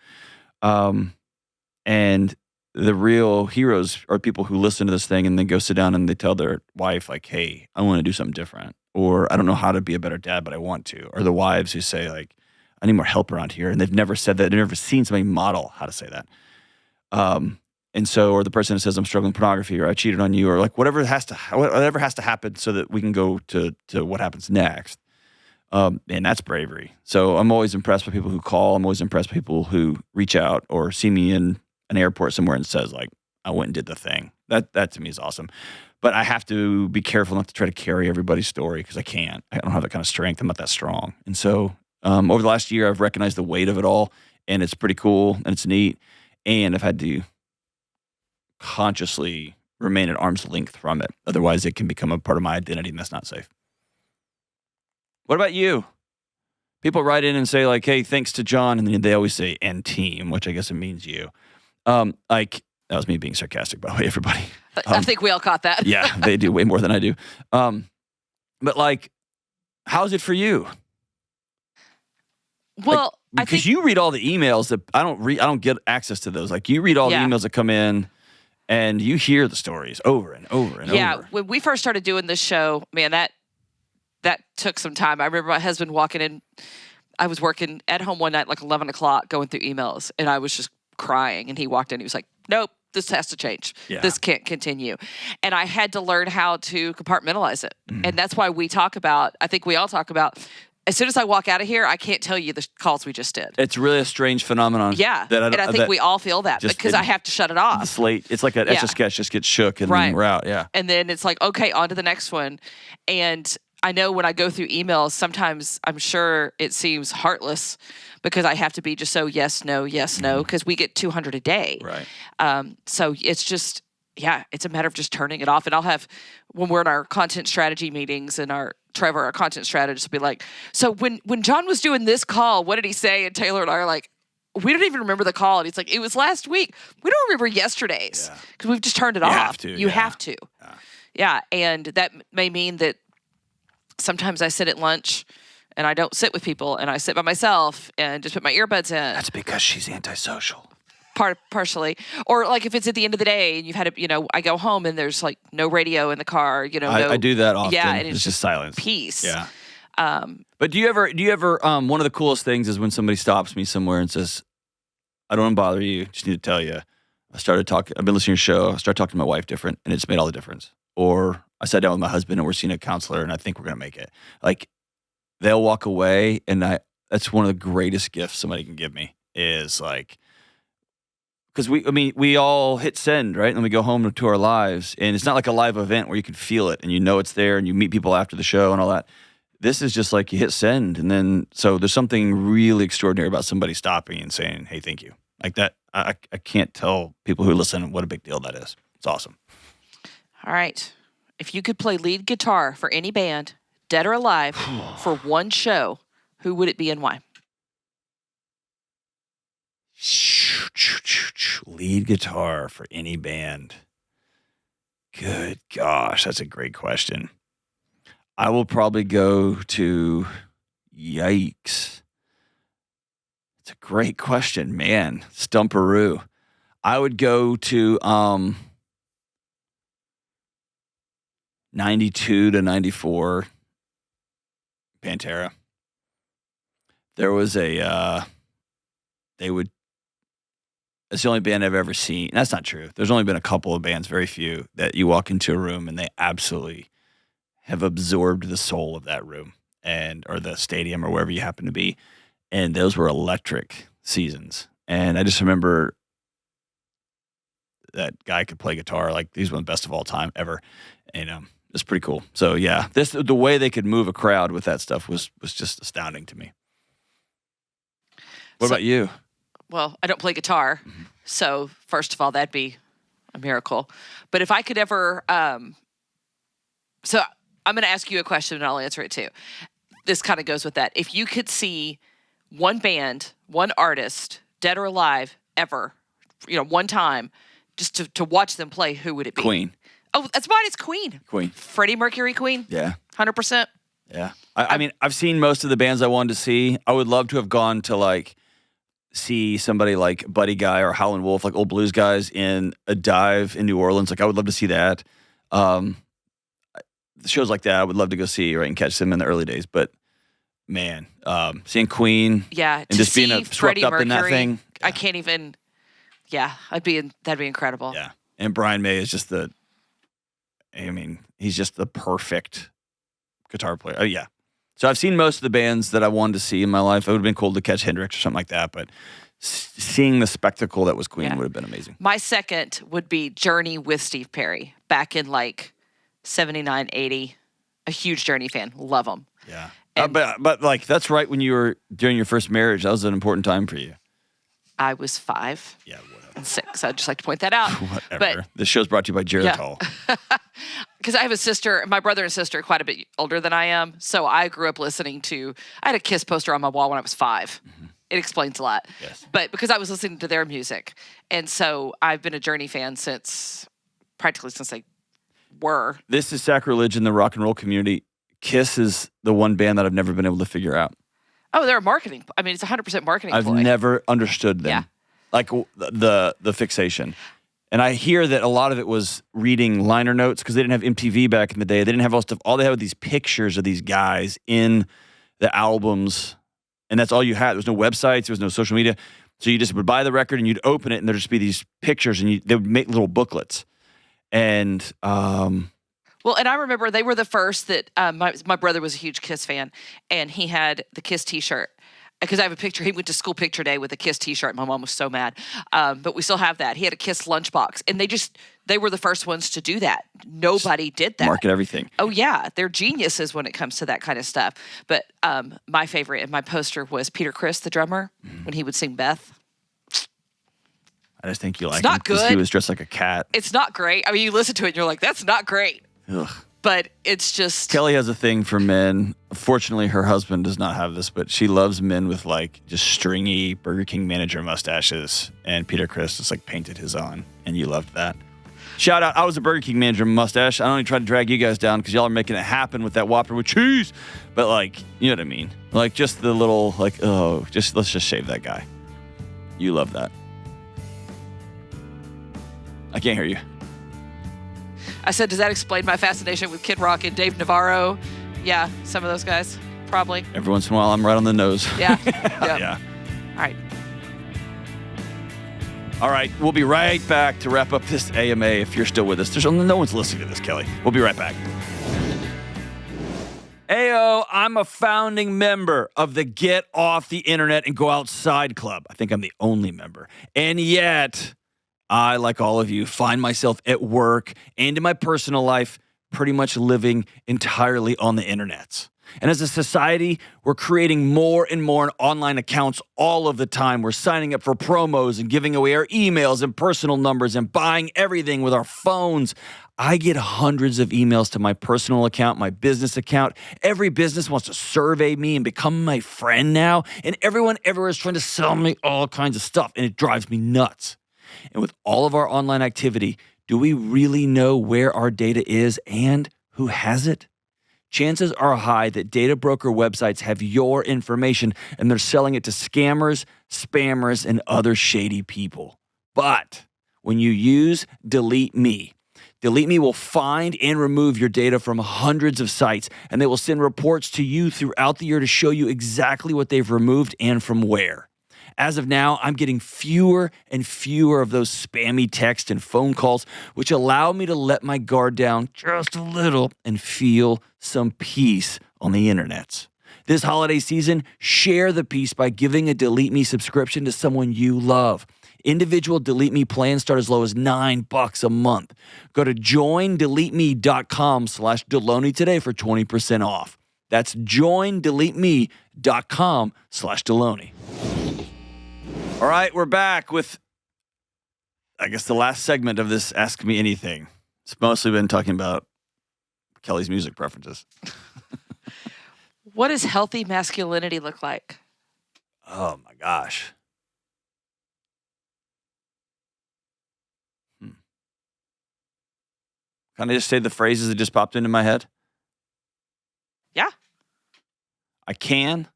And the real heroes are people who listen to this thing and then go sit down and they tell their wife, like, hey, I want to do something different. Or I don't know how to be a better dad, but I want to. Or the wives who say, like, I need more help around here. And they've never said that. They've never seen somebody model how to say that. And so, or the person that says I'm struggling with pornography, or I cheated on you, or like whatever has to happen so that we can go to what happens next. And that's bravery. So I'm always impressed by people who call. I'm always impressed by people who reach out or see me in an airport somewhere and says like, I went and did the thing. That to me is awesome. But I have to be careful not to try to carry everybody's story because I can't. I don't have that kind of strength. I'm not that strong. And so over the last year, I've recognized the weight of it all, and it's pretty cool and it's neat. And I've had to consciously remain at arm's length from it. Otherwise, it can become a part of my identity, and that's not safe. What about you? People write in and say like, hey, thanks to John, and then they always say, and team, which I guess it means you. Like, that was me being sarcastic, by the way, everybody. I think we all caught that. Yeah, they do way more than I do. But like, how's it for you? Well, like, because you read all the emails that I don't get access to those. Like, you read all the emails that come in, and you hear the stories over and over and over. Yeah, when we first started doing this show, man, that took some time. I remember my husband walking in. I was working at home one night, like 11 o'clock, going through emails, and I was just crying. And he walked in. He was like, nope, this has to change. Yeah. This can't continue. And I had to learn how to compartmentalize it. And that's why we talk about, I think we all talk about, as soon as I walk out of here, I can't tell you the calls we just did. It's really a strange phenomenon. Yeah. And I think we all feel that because I have to shut it off. The slate, it's like an Etch-a-Sketch just gets shook and then we're out. Yeah. And then it's like, okay, on to the next one. And I know when I go through emails, sometimes I'm sure it seems heartless because I have to be just so yes, no, because we get 200 a day. Right. So it's just, it's a matter of just turning it off. And I'll have, when we're in our content strategy meetings, and Trevor, our content strategist, will be like, so when John was doing this call, what did he say? And Taylor and I are like, we don't even remember the call. And he's like, it was last week. We don't remember yesterday's because we've just turned it off. You have to. Yeah. And that may mean that sometimes I sit at lunch and I don't sit with people and I sit by myself and just put my earbuds in. That's because she's antisocial. Partially. Or like if it's at the end of the day and you've had I go home and there's like no radio in the car, I do that often. Yeah. And it's just silence. Peace. Yeah. But do you ever, one of the coolest things is when somebody stops me somewhere and says, I don't want to bother you. Just need to tell you, I've been listening to your show. I started talking to my wife different and it's made all the difference. Or I sat down with my husband and we're seeing a counselor and I think we're going to make it. Like, they'll walk away and that's one of the greatest gifts somebody can give me is like, because we all hit send, right? And we go home to our lives and it's not like a live event where you can feel it and it's there and you meet people after the show and all that. This is just like you hit send and then, so there's something really extraordinary about somebody stopping and saying, hey, thank you. Like that, I can't tell people who listen what a big deal that is. It's awesome. All right. If you could play lead guitar for any band, dead or alive, for one show, who would it be and why? Lead guitar for any band. Good gosh, that's a great question. I will probably go to yikes. It's a great question, man. Stumperoo. I would go to 92 to 94 Pantera. There was it's the only band I've ever seen. That's not true. There's only been a couple of bands, very few, that you walk into a room and they absolutely have absorbed the soul of that room or the stadium or wherever you happen to be. And those were electric seasons. And I just remember that guy could play guitar. Like, he's one of the best of all time ever. And it's pretty cool. So yeah, the way they could move a crowd with that stuff was just astounding to me. What about you? Well, I don't play guitar, so first of all, that'd be a miracle. But if I could ever, so I'm going to ask you a question and I'll answer it too. This kind of goes with that. If you could see one band, one artist, dead or alive, ever, one time, just to watch them play, who would it be? Queen. Oh, that's mine. It's Queen. Queen. Freddie Mercury, Queen. Yeah. 100%. Yeah. I mean, I've seen most of the bands I wanted to see. I would love to have gone to like see somebody like Buddy Guy or Howlin' Wolf, like old blues guys in a dive in New Orleans. Like, I would love to see that. Shows like that, I would love to go see, right, and catch them in the early days. But man, seeing Queen, yeah, and just being swept up in that thing, I can't even. Yeah, that'd be incredible. Yeah. And Brian May is just he's just the perfect guitar player. Oh, yeah. So I've seen most of the bands that I wanted to see in my life. It would have been cool to catch Hendrix or something like that, but seeing the spectacle that was Queen would have been amazing. My second would be Journey with Steve Perry back in like 79, 80. A huge Journey fan. Love them. Yeah. But like, that's right when you were during your first marriage. That was an important time for you. I was 5. Yeah, whatever. And 6. I'd just like to point that out. Whatever. But this show's brought to you by Geritol. because I have a sister, my brother and sister are quite a bit older than I am. So I grew up listening to, I had a Kiss poster on my wall when I was 5. Mm-hmm. It explains a lot. Yes. But because I was listening to their music. And so I've been a Journey fan practically since they were. This is sacrilege in the rock and roll community. Kiss is the one band that I've never been able to figure out. Oh, they're a marketing. I mean, it's 100% marketing I've ploy. never understood them. Yeah. Like the fixation. And I hear that a lot of it was reading liner notes because they didn't have MTV back in the day. They didn't have all stuff. All they had were these pictures of these guys in the albums. And that's all you had. There was no websites. There was no social media. So you just would buy the record and you'd open it and there'd just be these pictures and they would make little booklets. And well, and I remember they were the first that my brother was a huge Kiss fan, and he had the Kiss T-shirt. Because I have a picture. He went to school picture day with a Kiss T-shirt. My mom was so mad, but we still have that. He had a Kiss lunchbox, and they were the first ones to do that. Nobody did that. Market everything. Oh yeah, they're geniuses when it comes to that kind of stuff. But my favorite and my poster was Peter Criss, the drummer, when he would sing Beth. I just think you like it's not him because good. he was dressed like a cat. It's not great. I mean, you listen to it and you're like, that's not great. Ugh. But it's just... Kelly has a thing for men. Fortunately, her husband does not have this, but she loves men with like just stringy Burger King manager mustaches. And Peter Criss just like painted his on, and you loved that. Shout out, I was a Burger King manager mustache. I only tried to drag you guys down because y'all are making it happen with that Whopper with cheese. But like, you know what I mean? Like just the little like, let's just shave that guy. You love that. I can't hear you. I said, does that explain my fascination with Kid Rock and Dave Navarro? Yeah, some of those guys, probably. Every once in a while, I'm right on the nose. Yeah. Yeah. All right. All right, we'll be right back to wrap up this AMA if you're still with us. There's no one's listening to this, Kelly. We'll be right back. Ayo, I'm a founding member of the Get Off the Internet and Go Outside Club. I think I'm the only member. And yet, I, like all of you, find myself at work and in my personal life pretty much living entirely on the internet. And as a society, we're creating more and more online accounts all of the time. We're signing up for promos and giving away our emails and personal numbers and buying everything with our phones. I get hundreds of emails to my personal account, my business account. Every business wants to survey me and become my friend now. And everyone everywhere is trying to sell me all kinds of stuff. And it drives me nuts. And with all of our online activity, do we really know where our data is and who has it? Chances are high that data broker websites have your information and they're selling it to scammers, spammers, and other shady people. But when you use Delete Me will find and remove your data from hundreds of sites, and they will send reports to you throughout the year to show you exactly what they've removed and from where. As of now, I'm getting fewer and fewer of those spammy texts and phone calls, which allow me to let my guard down just a little and feel some peace on the internet. This holiday season, share the peace by giving a Delete Me subscription to someone you love. Individual Delete Me plans start as low as $9 a month. Go to joindeleteme.com/Delony today for 20% off. That's joindeleteme.com/Delony. All right, we're back with, I guess, the last segment of this Ask Me Anything. It's mostly been talking about Kelly's music preferences. What does healthy masculinity look like? Oh, my gosh. Can I just say the phrases that just popped into my head? Yeah. I can,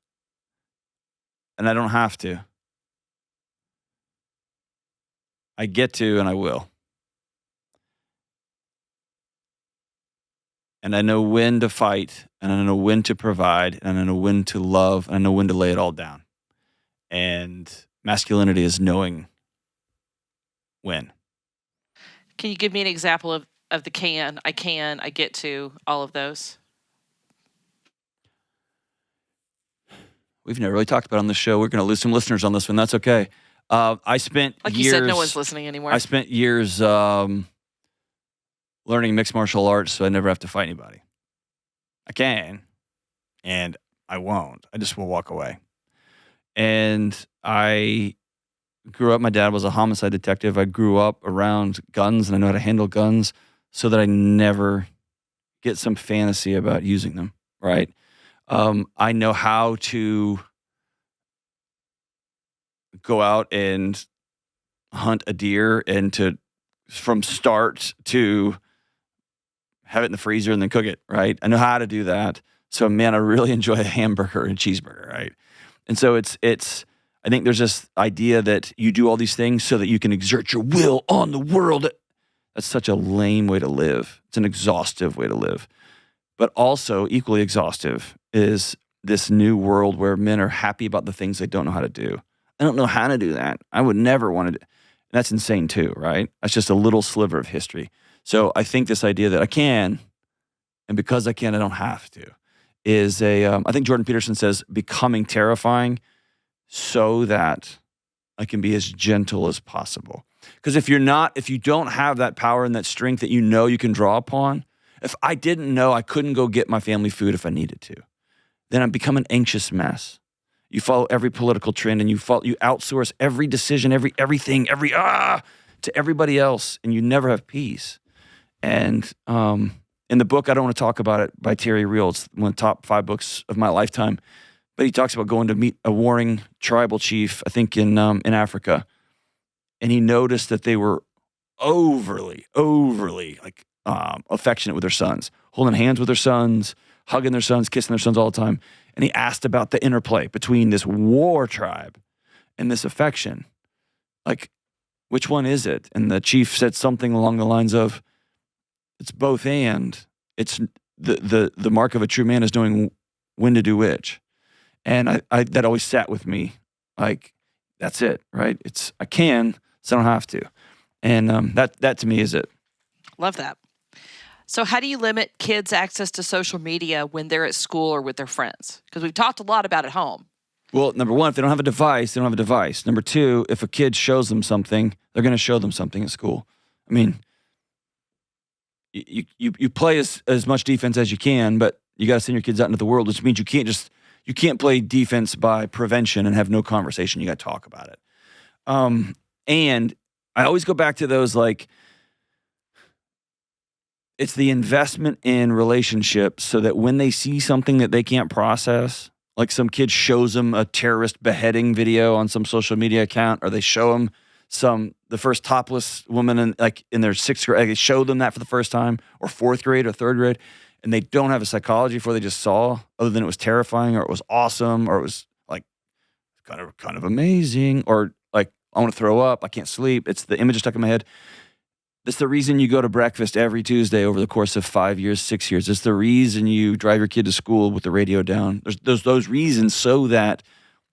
and I don't have to. I get to, and I will. And I know when to fight, and I know when to provide, and I know when to love, and I know when to lay it all down. And masculinity is knowing win. Can you give me an example of the I get to, all of those? We've never really talked about it on this show. We're going to lose some listeners on this one. That's okay. I spent Like years. you said, no one's listening anymore. I spent years learning mixed martial arts, so I never have to fight anybody. I can, and I won't. I just will walk away. And I grew up. My dad was a homicide detective. I grew up around guns, and I know how to handle guns, so that I never get some fantasy about using them. Right. I know how to go out and hunt a deer and from start to have it in the freezer and then cook it, right? I know how to do that. So, man, I really enjoy a hamburger and cheeseburger, right? And so I think there's this idea that you do all these things so that you can exert your will on the world. That's such a lame way to live. It's an exhaustive way to live. But also equally exhaustive is this new world where men are happy about the things they don't know how to do. I don't know how to do that. I would never want to do. And that's insane too, right? That's just a little sliver of history. So I think this idea that I can, and because I can, I don't have to, is I think Jordan Peterson says, becoming terrifying so that I can be as gentle as possible. Because if you don't have that power and that strength that you can draw upon, if I didn't know I couldn't go get my family food if I needed to, then I'd become an anxious mess. You follow every political trend and you outsource every decision, everything, to everybody else, and you never have peace. And in the book, I don't want to talk about it, by Terry Real, it's one of the top 5 books of my lifetime, but he talks about going to meet a warring tribal chief, I think in Africa, and he noticed that they were overly like affectionate with their sons, holding hands with their sons, hugging their sons, kissing their sons all the time. And he asked about the interplay between this war tribe and this affection. Like, which one is it? And the chief said something along the lines of, it's both and. It's the mark of a true man is knowing when to do which. And I that always sat with me. Like, that's it, right? I can, so I don't have to. And that to me is it. Love that. So how do you limit kids' access to social media when they're at school or with their friends? Because we've talked a lot about at home. Well, number one, if they don't have a device, they don't have a device. Number two, if a kid shows them something, they're going to show them something at school. I mean, you play as much defense as you can, but you got to send your kids out into the world, which means you can't play defense by prevention and have no conversation. You got to talk about it. And I always go back to those, like, it's the investment in relationships so that when they see something that they can't process, like some kid shows them a terrorist beheading video on some social media account, or they show them the first topless woman in their 6th grade, they show them that for the first time, or 4th grade or 3rd grade, and they don't have a psychology for what they just saw, other than it was terrifying, or it was awesome, or it was like kind of amazing, or like, I want to throw up, I can't sleep. It's the image stuck in my head. It's the reason you go to breakfast every Tuesday over the course of 5 years, 6 years. It's the reason you drive your kid to school with the radio down. There's those reasons so that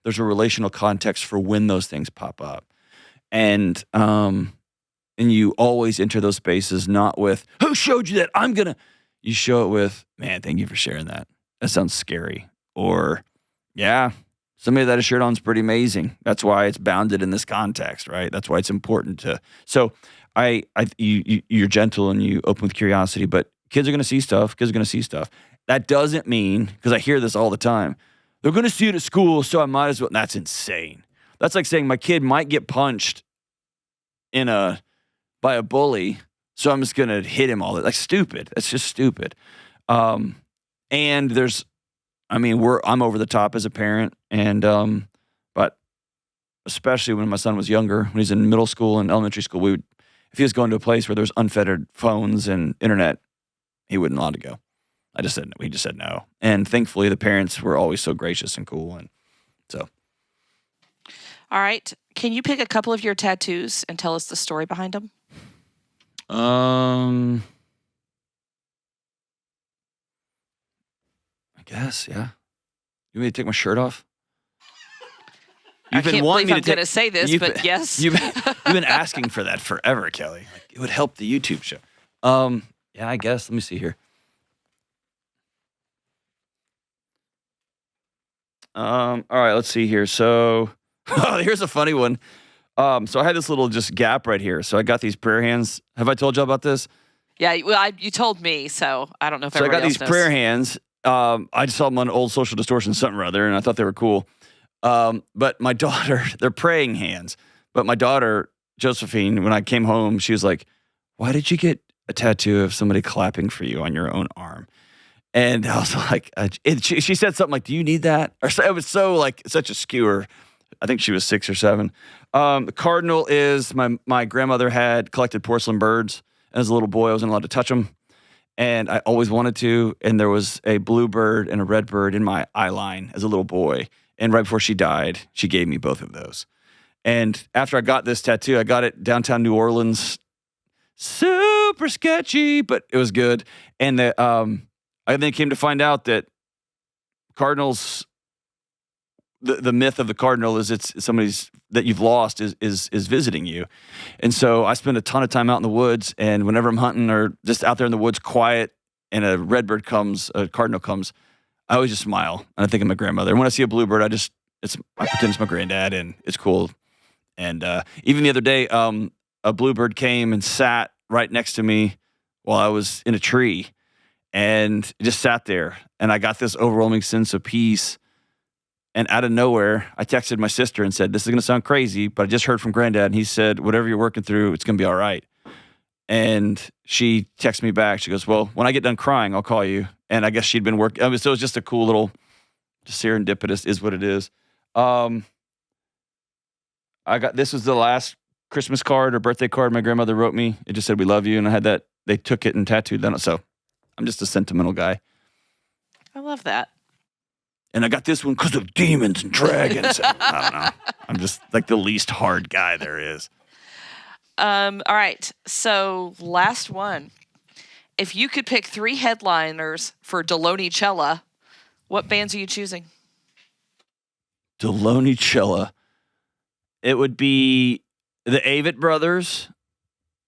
there's a relational context for when those things pop up. And you always enter those spaces not with, who showed you that? You show it with, man, thank you for sharing that. That sounds scary. Or, yeah, somebody that has shirt on is pretty amazing. That's why it's bounded in this context, right? That's why it's important to. So you're gentle and you open with curiosity, but kids are going to see stuff. That doesn't mean, because I hear this all the time, they're going to see it at school, so I might as well. That's insane. That's like saying my kid might get punched by a bully, so I'm just going to hit him all that. Like, stupid. That's just stupid. And I'm over the top as a parent, and but especially when my son was younger, when he's in middle school and elementary school, if he was going to a place where there's unfettered phones and internet, he wouldn't want to go. He just said no. And thankfully, the parents were always so gracious and cool, and so. All right. Can you pick a couple of your tattoos and tell us the story behind them? I guess, yeah. You want me to take my shirt off? I You've been can't wanting believe me I'm to going to say this, you've but been- yes. You've been asking for that forever, Kelly. Like, it would help the YouTube show. Yeah, I guess. Let me see here. All right, let's see here. So, here's a funny one. So I had this little just gap right here. So I got these prayer hands. Have I told you about this? Yeah, well, you told me, so I don't know if So I everybody got these else knows. prayer hands. I just saw them on Old Social Distortion something or other, and I thought they were cool. But my daughter, they're praying hands. But my daughter, Josephine, when I came home, she was like, "Why did you get a tattoo of somebody clapping for you on your own arm?" And I was like, she said something like, "Do you need that?" Or so, it was so like such a skewer. I think she was 6 or 7. The cardinal is my grandmother had collected porcelain birds. As a little boy, I wasn't allowed to touch them. And I always wanted to. And there was a blue bird and a red bird in my eye line as a little boy. And right before she died, she gave me both of those. And after I got this tattoo, I got it downtown New Orleans. Super sketchy, but it was good. And I then came to find out that cardinals, the myth of the cardinal is it's somebody's that you've lost is visiting you. And so I spend a ton of time out in the woods, and whenever I'm hunting or just out there in the woods quiet and a redbird comes, a cardinal comes, I always just smile and I think of my grandmother. And when I see a bluebird, I pretend it's my granddad, and it's cool. And even the other day, a bluebird came and sat right next to me while I was in a tree and just sat there. And I got this overwhelming sense of peace. And out of nowhere, I texted my sister and said, "This is going to sound crazy, but I just heard from Granddad, and he said, whatever you're working through, it's going to be all right." And she texted me back. She goes, "Well, when I get done crying, I'll call you." And I guess she'd been working. So it was just a cool little, just serendipitous is what it is. This was the last Christmas card or birthday card my grandmother wrote me. It just said, "We love you." And I had that. They took it and tattooed on it. So I'm just a sentimental guy. I love that. And I got this one because of demons and dragons. I don't know. I'm just like the least hard guy there is. All right. So last one. If you could pick 3 headliners for Delony Cella, what bands are you choosing? Delony Cella. It would be the Avett Brothers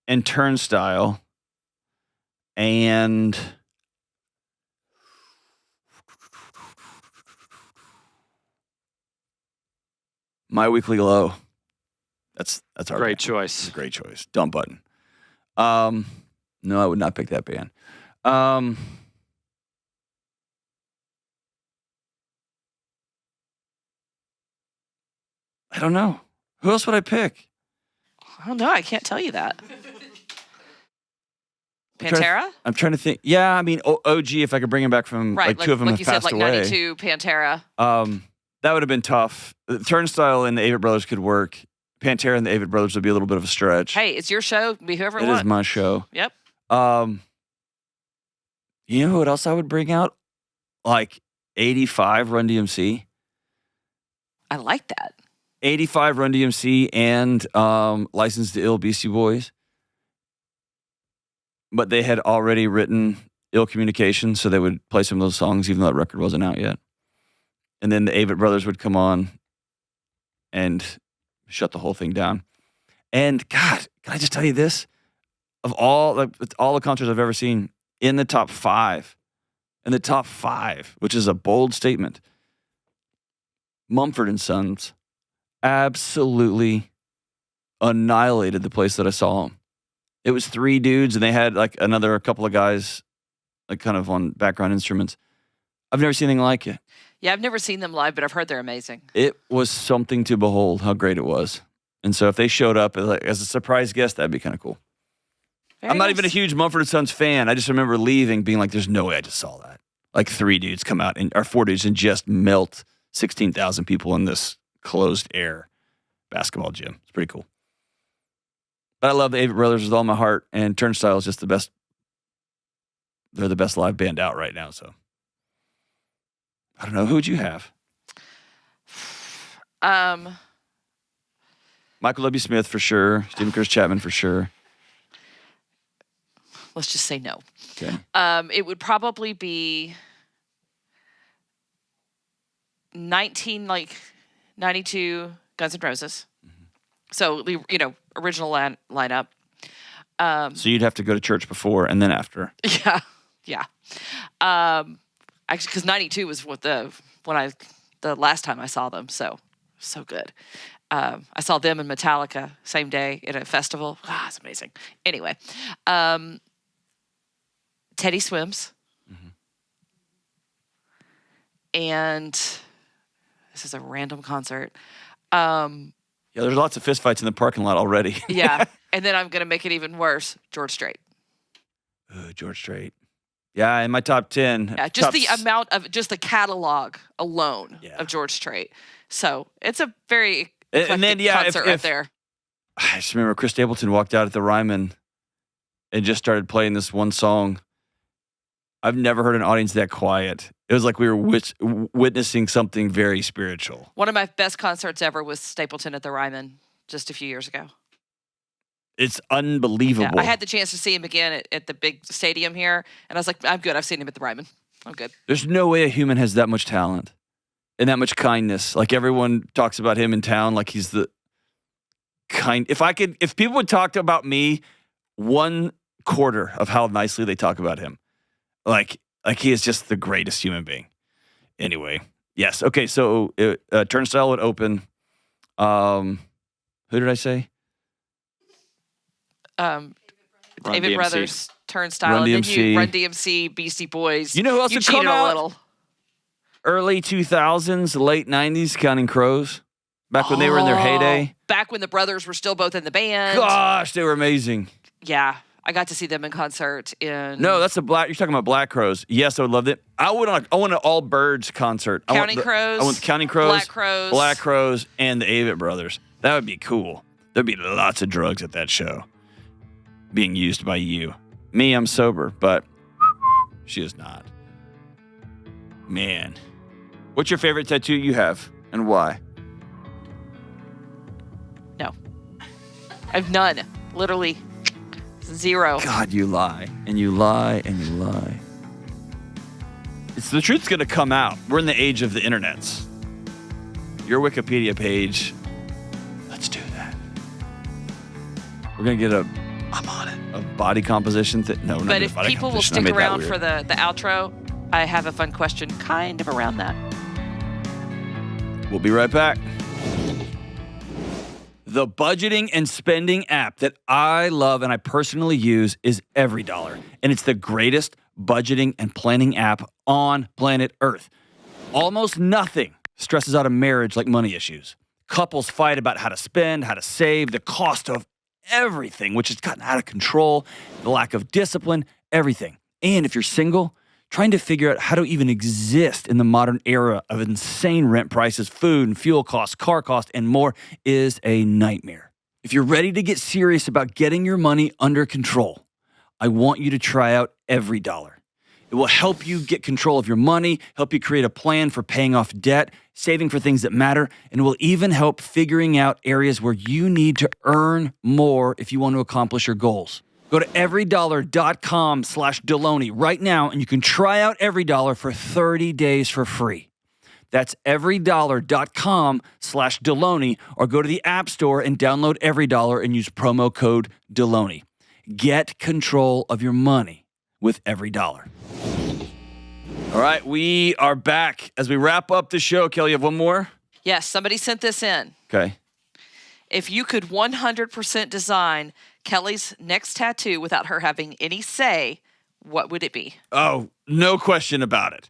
and Turnstile and My Weekly Low. That's our Great band. choice. It's a great choice. Dumb button. No, I would not pick that band. I don't know. Who else would I pick? I don't know. I can't tell you that. Pantera? I'm trying to think. Yeah, I mean, OG, if I could bring him back from, Right. like two of them like have you said, passed like away. 92, Pantera. That would have been tough. Turnstile and the Avett Brothers could work. Pantera and the Avett Brothers would be a little bit of a stretch. Hey, it's your show. Be whoever It you is want. my show. Yep. You know what else I would bring out? Like 85 Run DMC. I like that. 85 Run DMC and Licensed to Ill Beastie Boys. But they had already written Ill Communication, so they would play some of those songs even though that record wasn't out yet. And then the Avett Brothers would come on and shut the whole thing down. And God, can I just tell you this? Of all the concerts I've ever seen, in the top 5, which is a bold statement, Mumford & Sons absolutely annihilated the place that I saw them. It was 3 dudes, and they had like a couple of guys, like kind of on background instruments. I've never seen anything like it. Yeah, I've never seen them live, but I've heard they're amazing. It was something to behold how great it was. And so if they showed up as a surprise guest, that'd be kind of cool. Very I'm not nice. even a huge Mumford & Sons fan. I just remember leaving being like, there's no way I just saw that. Like 3 dudes come out, or 4 dudes, and just melt 16,000 people in this closed air basketball gym. It's pretty cool. But I love the Avett Brothers with all my heart, and Turnstile is just the best. They're the best live band out right now, so. I don't know. Who would you have? Michael W. Smith for sure. Stephen Curtis Chapman for sure. Let's just say no. Okay. It would probably be 92 Guns N' Roses. So the original lineup. So you'd have to go to church before and then after. Yeah. Actually, because '92 was the last time I saw them. So good. I saw them and Metallica same day at a festival. It's amazing. Anyway, Teddy Swims, and this is a random concert. Yeah, there's lots of fistfights in the parking lot already. Yeah, and then I'm gonna make it even worse. George Strait. George Strait. Yeah, in my top 10. Yeah, just the amount of just the catalog alone Yeah. of George Strait. So it's a very And then, concert right there. I just remember Chris Stapleton walked out at the Ryman and just started playing this one song. I've never heard an audience that quiet. It was like we were witnessing something very spiritual. One of my best concerts ever was Stapleton at the Ryman just a few years ago. It's unbelievable. Yeah, I had the chance to see him again at the big stadium here, and I was like, I'm good. I've seen him at the Ryman. I'm good. There's no way a human has that much talent and that much kindness. Like everyone talks about him in town, like he's the kind. If people would talk about me 1/4 of how nicely they talk about him, like he is just the greatest human being. Anyway, yes. Okay, so Turnstile would open. Who did I say? David DMC. Brothers, Turnstile, Run and then DMC. you Run DMC, Beastie Boys. You know who else you would cheated come a out? little. Early 2000s, late 90s, Counting Crows. Back when they were in their heyday. Back when the brothers were still both in the band. Gosh, they were amazing. Yeah, I got to see them in concert in No, that's you're talking about Black Crows. Yes, I would love that. I want an All Birds concert. Counting Crows. I want the Counting Crows, Black Crows, and the Avett Brothers. That would be cool. There'd be lots of drugs at that show being used by you. Me, I'm sober, but she is not. Man. What's your favorite tattoo you have and why? No. I have none. Literally zero. God, you lie, and you lie, and you lie. The truth's going to come out. We're in the age of the internets. Your Wikipedia page. Let's do that. We're going to get I'm on it. A body composition thing. No, But if people will stick around for the outro, I have a fun question kind of around that. We'll be right back. The budgeting and spending app that I love and I personally use is EveryDollar. And it's the greatest budgeting and planning app on planet Earth. Almost nothing stresses out a marriage like money issues. Couples fight about how to spend, how to save, the cost of everything, which has gotten out of control, the lack of discipline, everything. And if you're single, trying to figure out how to even exist in the modern era of insane rent prices, food and fuel costs, car costs, and more is a nightmare. If you're ready to get serious about getting your money under control, I want you to try out EveryDollar. It will help you get control of your money, help you create a plan for paying off debt, saving for things that matter, and will even help figuring out areas where you need to earn more if you want to accomplish your goals. Go to everydollar.com/Delony right now, and you can try out EveryDollar for 30 days for free. That's everydollar.com/Delony, or go to the App Store and download EveryDollar and use promo code Delony. Get control of your money with EveryDollar. All right, we are back. As we wrap up the show, Kelly, you have one more? Yes, somebody sent this in. Okay. If you could 100% design Kelly's next tattoo without her having any say, what would it be? Oh, no question about it.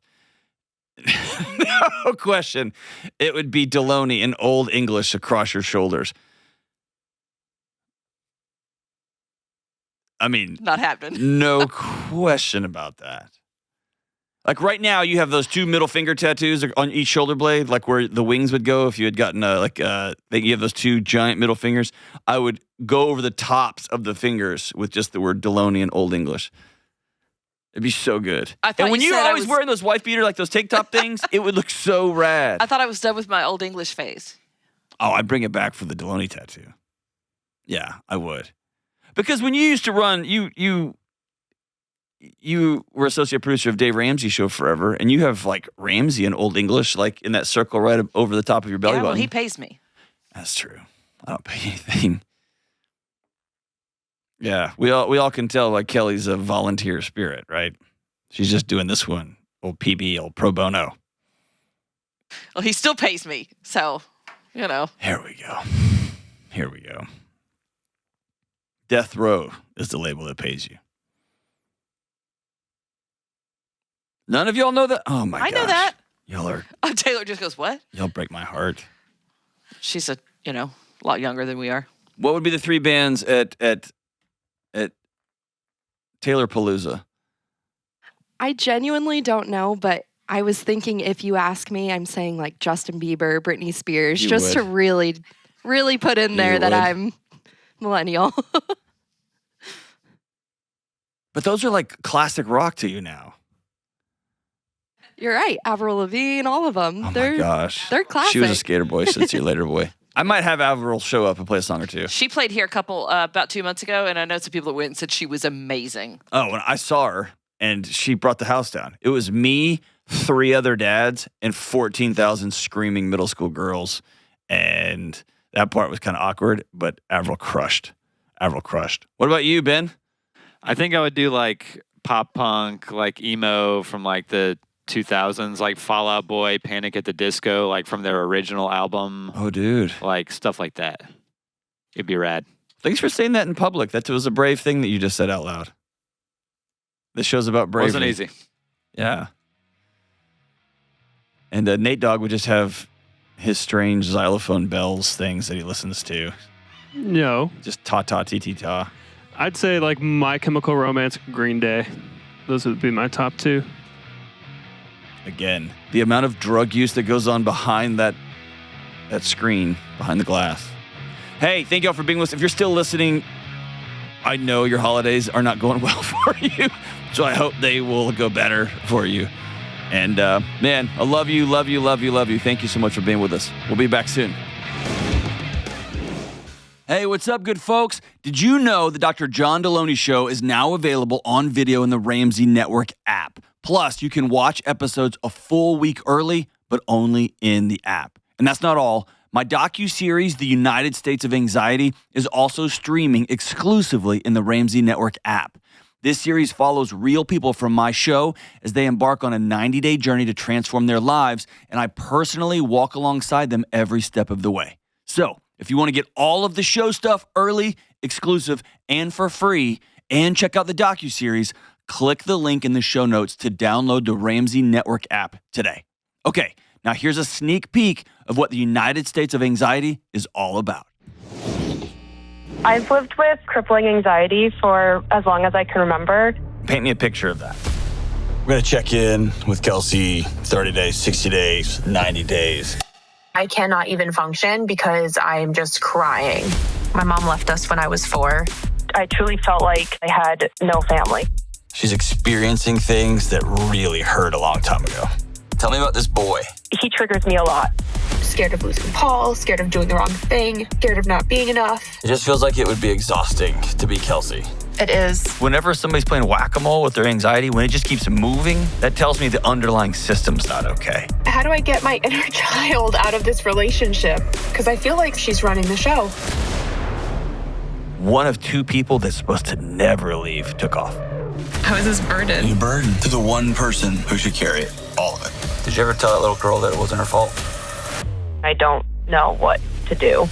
No question. It would be Delony in Old English across your shoulders. I mean, Not happening. no question about that. Like right now, you have those two middle finger tattoos on each shoulder blade, like where the wings would go if you had gotten you have those two giant middle fingers. I would go over the tops of the fingers with just the word Delony in Old English. It'd be so good. And when you were always wearing those wife beater, like those tank top things, it would look so rad. I thought I was done with my Old English phase. Oh, I'd bring it back for the Delony tattoo. Yeah, I would. Because when you used to run, you were associate producer of Dave Ramsey show forever, and you have like Ramsey in Old English, like in that circle right over the top of your belly Yeah, well, button. he pays me. That's true. I don't pay anything. Yeah, we all can tell like Kelly's a volunteer spirit, right? She's just doing this one, old PB, old pro bono. Well, he still pays me, so, Here we go. Death Row is the label that pays you. None of y'all know that? Oh, my gosh. I know that. Y'all are... Oh, Taylor just goes, what? Y'all break my heart. She's a lot younger than we are. What would be the 3 bands at Taylor Palooza? I genuinely don't know, but I was thinking if you ask me, I'm saying like Justin Bieber, Britney Spears, You just would. to really, really put in there You that would. I'm millennial. But those are like classic rock to you now. You're right. Avril Lavigne, all of them. Oh my gosh. They're classic. She was a skater boy. Since you later boy. I might have Avril show up and play a song or two. She played here about 2 months ago, and I know some people that went and said she was amazing. Oh, when I saw her and she brought the house down. It was me, 3 other dads, and 14,000 screaming middle school girls. And that part was kind of awkward, but Avril crushed. What about you, Ben? I think I would do like pop punk, like emo from like the 2000s, like Fall Out Boy, Panic at the Disco, like from their original album, Oh, dude. like stuff like that. It'd be rad. Thanks for saying that in public. That was a brave thing that you just said out loud. This show's about bravery. Wasn't easy. Yeah. And Nate Dogg would just have his strange xylophone bells things that he listens to. No. Just ta-ta-ti-ti-ta. I'd say like My Chemical Romance, Green Day. Those would be my top 2. Again, the amount of drug use that goes on behind that screen, behind the glass. Hey, thank y'all for being with us. If you're still listening, I know your holidays are not going well for you, so I hope they will go better for you. And man, I love you. Thank you so much for being with us. We'll be back soon. Hey, what's up, good folks? Did you know the Dr. John Delony Show is now available on video in the Ramsey Network app? Plus, you can watch episodes a full week early, but only in the app. And that's not all. My docuseries, The United States of Anxiety, is also streaming exclusively in the Ramsey Network app. This series follows real people from my show as they embark on a 90-day journey to transform their lives, and I personally walk alongside them every step of the way. So, if you want to get all of the show stuff early, exclusive, and for free, and check out the docuseries, click the link in the show notes to download the Ramsey Network app today. Okay, now here's a sneak peek of what the United States of Anxiety is all about. I've lived with crippling anxiety for as long as I can remember. Paint me a picture of that. We're going to check in with Kelsey 30 days, 60 days, 90 days. I cannot even function because I'm just crying. My mom left us when I was 4. I truly felt like I had no family. She's experiencing things that really hurt a long time ago. Tell me about this boy. He triggers me a lot. Scared of losing Paul, scared of doing the wrong thing, scared of not being enough. It just feels like it would be exhausting to be Kelsey. It is. Whenever somebody's playing whack-a-mole with their anxiety, when it just keeps moving, that tells me the underlying system's not okay. How do I get my inner child out of this relationship? Because I feel like she's running the show. One of 2 people that's supposed to never leave took off. How is this burden? You burden to the one person who should carry it, all of it. Did you ever tell that little girl that it wasn't her fault? I don't know what to do.